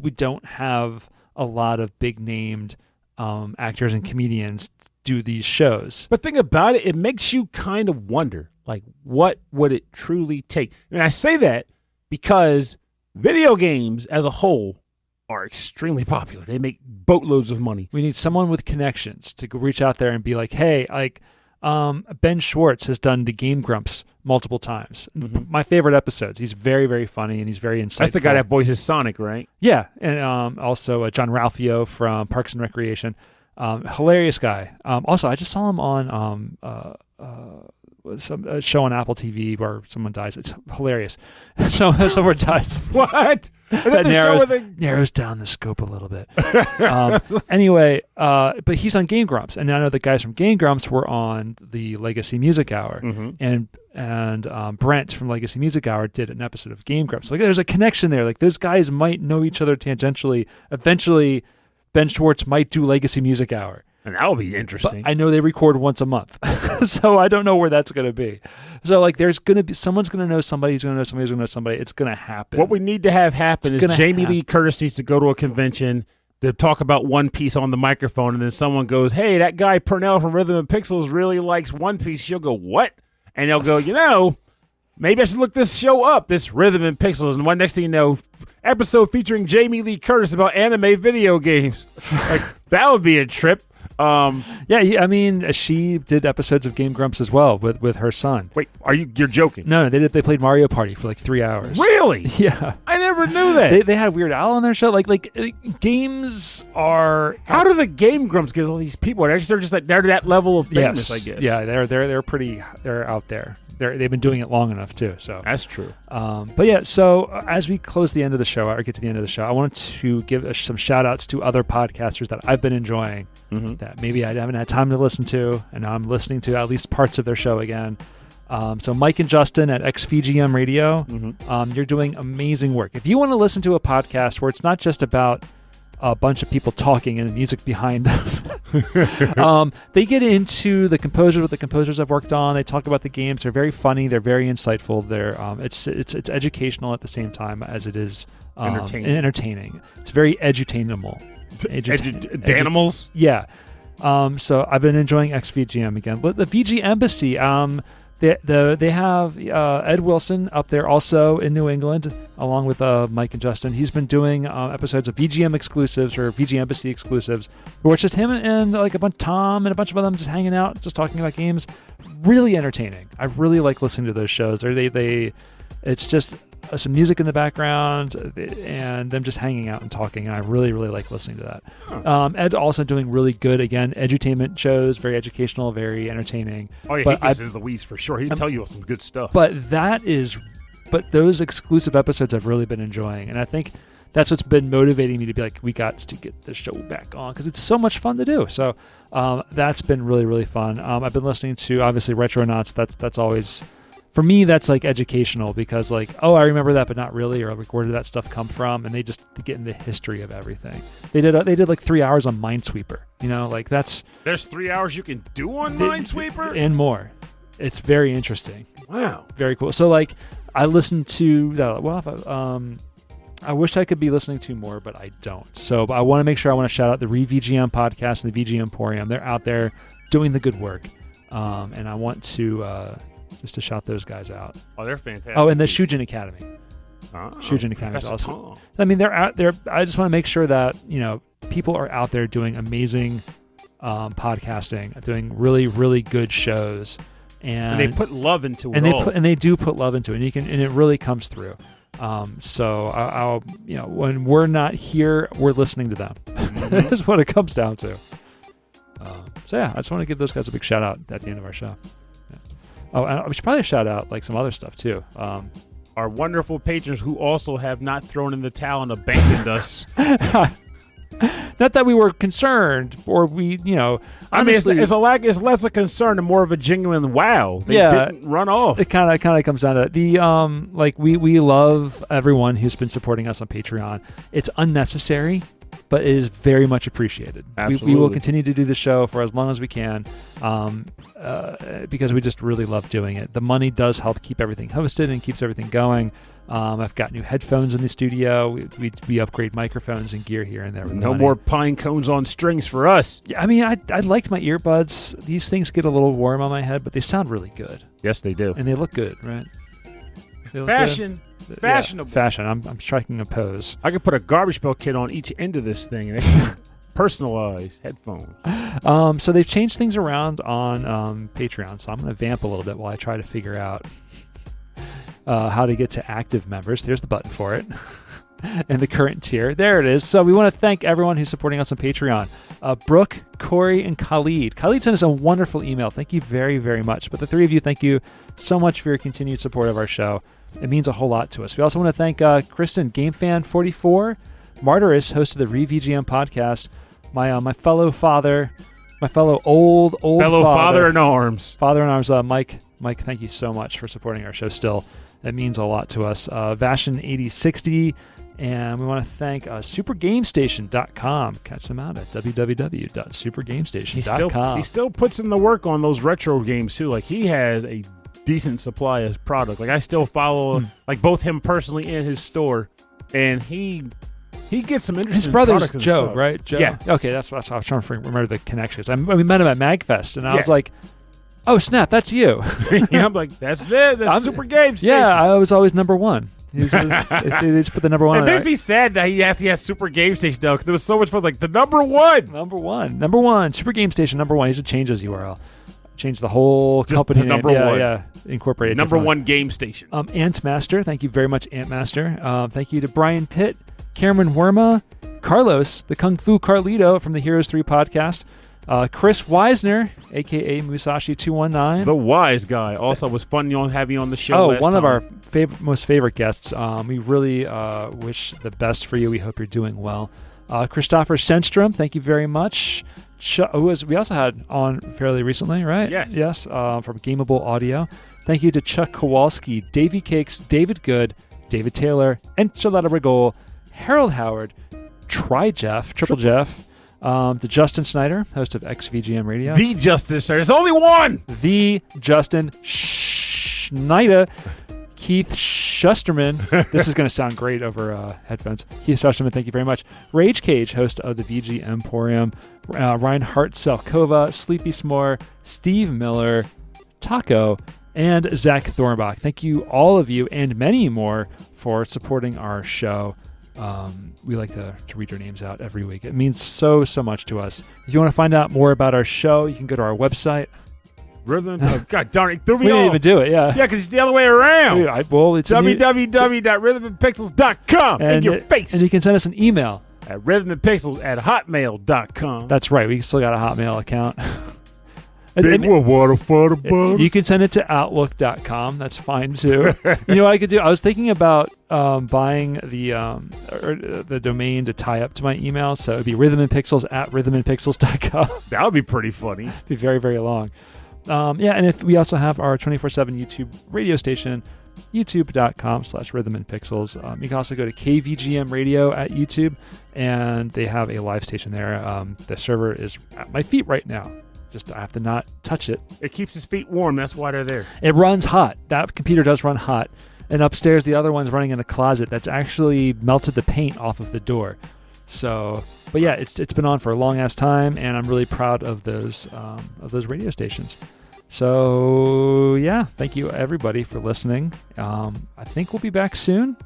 we don't have a lot of big named actors and comedians do these shows. But think about it, it makes you kind of wonder, like, what would it truly take? And I say that because video games as a whole are extremely popular. They make boatloads of money. We need someone with connections to go reach out there and be like, hey, Ben Schwartz has done the Game Grumps multiple times. Mm-hmm. My favorite episodes. He's very, very funny and he's very insightful. That's the guy that voices Sonic, right? Yeah, and also John Ralphio from Parks and Recreation. Hilarious guy. Also, I just saw him on some show on Apple TV where someone dies. It's hilarious. Someone dies. What? That narrows down the scope a little bit. Anyway, but he's on Game Grumps, and I know the guys from Game Grumps were on the Legacy Music Hour, mm-hmm. and Brent from Legacy Music Hour did an episode of Game Grumps. Like, there's a connection there. Like, those guys might know each other tangentially. Eventually, Ben Schwartz might do Legacy Music Hour. And that will be interesting. But I know they record once a month, so I don't know where that's going to be. So, like, there's going to be someone's going to know somebody who's going to know somebody who's going to know somebody. It's going to happen. What we need to have happen is Jamie Lee Curtis needs to go to a convention to talk about One Piece on the microphone, and then someone goes, "Hey, that guy Purnell from Rhythm and Pixels really likes One Piece." She'll go, "What?" And they'll go, maybe I should look this show up, this Rhythm and Pixels. And one next thing you know, episode featuring Jamie Lee Curtis about anime video games. Like, that would be a trip. I mean, she did episodes of Game Grumps as well with her son. Wait, you're joking? No, they played Mario Party for like 3 hours. Really? Yeah. I never knew that. They had Weird Al on their show. Like games are. How do the Game Grumps get all these people? They're just like they're that level of famous, I guess. Yeah, they're out there. They've been doing it long enough too. So that's true. But yeah, so as we close the end of the show, or get to the end of the show, I wanted to give some shout outs to other podcasters that I've been enjoying, mm-hmm. that maybe I haven't had time to listen to, and now I'm listening to at least parts of their show again. So Mike and Justin at XVGM Radio, mm-hmm. You're doing amazing work. If you want to listen to a podcast where it's not just about a bunch of people talking and the music behind them. They get into the composers, what the composers have worked on. They talk about the games. They're very funny. They're very insightful. They're it's educational at the same time as it is entertaining. It's very edutainable. Danimals? Yeah. So I've been enjoying XVGM again. The VG Embassy, they have Ed Wilson up there also in New England, along with Mike and Justin. He's been doing episodes of VGM exclusives or VG Embassy exclusives, where it's just him and like Tom and a bunch of them just hanging out, just talking about games. Really entertaining. I really like listening to those shows. It's just some music in the background and them just hanging out and talking, and I really, really like listening to that. Huh. Ed also doing really good, again, edutainment shows, very educational, very entertaining. Oh yeah, he gets into the weeds for sure. He'll tell you some good stuff. But those exclusive episodes I've really been enjoying, and I think that's what's been motivating me to be like, we got to get the show back on, because it's so much fun to do. So that's been really, really fun. I've been listening to, obviously, Retronauts. That's always... For me, that's like educational, because like, oh, I remember that, but not really, or like, where did that stuff come from? And they just get in the history of everything. They did like 3 hours on Minesweeper. Like that's. There's 3 hours you can do on Minesweeper and more. It's very interesting. Wow, very cool. So like, I listened to that. Well, I wish I could be listening to more, but I don't. So I want to make sure I want to shout out the VGM podcast and the VG Emporium. They're out there doing the good work, and I want to. Just to shout those guys out. Oh, they're fantastic. Oh, and the Shujin Academy. Shujin Academy is awesome. I mean, they're out there. I just want to make sure that, people are out there doing amazing podcasting, doing really, really good shows. And they put love into it and they do put love into it. And it really comes through. So I'll when we're not here, we're listening to them. Mm-hmm. That's what it comes down to. So yeah, I just want to give those guys a big shout out at the end of our show. Oh, and we should probably shout out like some other stuff too. Our wonderful patrons who also have not thrown in the towel and abandoned us. Not that we were concerned, or we, honestly, it's less a concern and more of a genuine wow. They didn't run off. It kind of comes down to that. The we love everyone who's been supporting us on Patreon. It's unnecessary. but it is very much appreciated. Absolutely. We will continue to do the show for as long as we can because we just really love doing it. The money does help keep everything hosted and keeps everything going. I've got new headphones in the studio. We upgrade microphones and gear here and there. No more pine cones on strings for us. Yeah, I mean, I liked my earbuds. These things get a little warm on my head, but they sound really good. Yes, they do. And they look good, right? They look Fashion. good. Fashionable. Yeah, fashion. I'm striking a pose. I could put a garbage pail kit on each end of this thing and it can personalized headphones. So they've changed things around on Patreon, so I'm going to vamp a little bit while I try to figure out how to get to active members. There's the button for it. And the current tier. There it is. So we want to thank everyone who's supporting us on Patreon. Brooke, Corey, and Khalid. Khalid sent us a wonderful email. Thank you very, very much. But the three of you, thank you so much for your continued support of our show. It means a whole lot to us. We also want to thank Kristen, GameFan44, Martyrus, host of the VGM podcast, my fellow father, my fellow old father in arms. Father in arms, Mike. Mike, thank you so much for supporting our show still. That means a lot to us. Vashin8060, and we want to thank SuperGameStation.com. Catch them out at www.supergamestation.com. He still puts in the work on those retro games, too. Like, he has a decent supply of product. Like, I still follow like both him personally and his store, and he gets some interesting. His brother's products and Joe, stuff. right? Joe. Yeah. Okay, that's what I was trying to remember the connections. We met him at MagFest, and I was like, "Oh snap, that's you!" Yeah, I'm like, "That's it. That's Super Game Station." Yeah, I was always number one. They just put the number one. It makes me sad that he has Super Game Station though, because it was so much fun. Like the number one, Super Game Station number one. He should change his URL. Change the whole just company name. Number one. Yeah, incorporate it. Number one game station. Antmaster, thank you very much, Antmaster. Thank you to Brian Pitt, Cameron Werma, Carlos, the Kung Fu Carlito from the Heroes 3 podcast, Chris Weisner, a.k.a. Musashi219. The wise guy. Also, was fun having you on the show last one time. of our most favorite guests. We really wish the best for you. We hope you're doing well. Christopher Shenstrom, thank you very much. We also had on fairly recently, right? Yes. From Gameable Audio. Thank you to Chuck Kowalski, Davey Cakes, David Good, David Taylor, Enchilada Rigol, Harold Howard, Triple Jeff, to Justin Snyder, host of XVGM Radio. The Justin Snyder. There's only one! The Justin Snyder. Keith Shusterman. This is going to sound great over headphones. Keith Shusterman, thank you very much. Rage Cage, host of the VG Emporium. Reinhard Selkova, Sleepy S'more, Steve Miller, Taco, and Zach Thornbach. Thank you, all of you, and many more, for supporting our show. We like to read your names out every week. It means so much to us. If you want to find out more about our show, you can go to our website. God darn it, threw me We off. didn't even do it, yeah. Yeah, because it's the other way around. It's www.rhythmandpixels.com in your face. And you can send us an email. At rhythmandpixels@hotmail.com. That's right. We still got a Hotmail account. Water for the bottle. You can send it to outlook.com. That's fine, too. You know what I could do? I was thinking about buying the domain to tie up to my email. So it would be rhythmandpixels@rhythmandpixels.com. That would be pretty funny. It'd be very, very long. And if we also have our 24/7 YouTube radio station, youtube.com/rhythmandpixels. You can also go to KVGM Radio at YouTube, and they have a live station there. The server is at my feet right now. I have to not touch it. It keeps his feet warm. That's why they're there. It runs hot. That computer does run hot. And upstairs, the other one's running in a closet that's actually melted the paint off of the door. So, but yeah, it's been on for a long ass time, and I'm really proud of those radio stations. So yeah, thank you everybody for listening. I think we'll be back soon.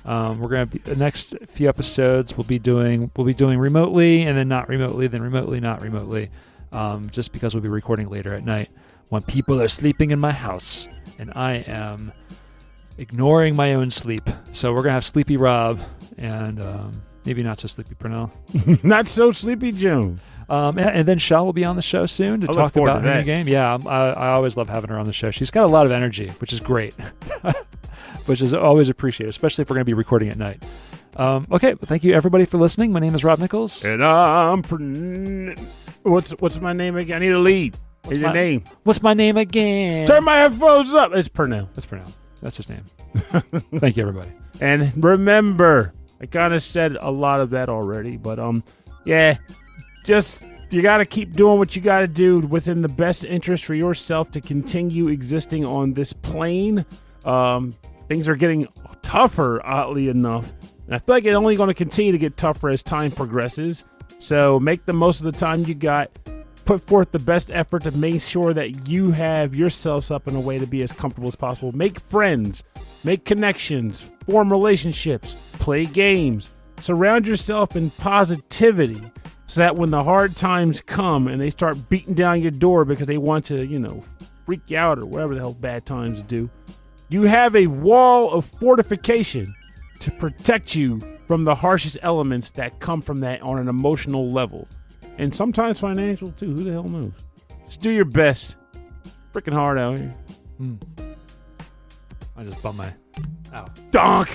We're gonna be the next few episodes. We'll be doing remotely, and then not remotely, then remotely, not remotely. Just because we'll be recording later at night when people are sleeping in my house, and I am ignoring my own sleep. So we're gonna have Sleepy Rob and maybe not so sleepy Purnell. Not so sleepy Joan. And then Shell will be on the show soon to talk about her new game. Yeah, I always love having her on the show. She's got a lot of energy, which is great, which is always appreciated, especially if we're going to be recording at night. Okay, well, thank you everybody for listening. My name is Rob Nichols. And I'm... What's my name again? I need a lead. What's your name? What's my name again? Turn my headphones up. It's Purnell. That's Purnell. That's his name. Thank you, everybody. And remember, I kind of said a lot of that already, but yeah, just you got to keep doing what you got to do within the best interest for yourself to continue existing on this plane. Things are getting tougher, oddly enough, and I feel like it's only going to continue to get tougher as time progresses. So make the most of the time you got. Put forth the best effort to make sure that you have yourselves up in a way to be as comfortable as possible. Make friends, make connections, form relationships, play games. Surround yourself in positivity so that when the hard times come and they start beating down your door because they want to, freak you out or whatever the hell bad times do, you have a wall of fortification to protect you from the harshest elements that come from that on an emotional level. And sometimes financial, too. Who the hell knows? Just do your best. Freaking hard out here. I just bumped my... Ow. Donk!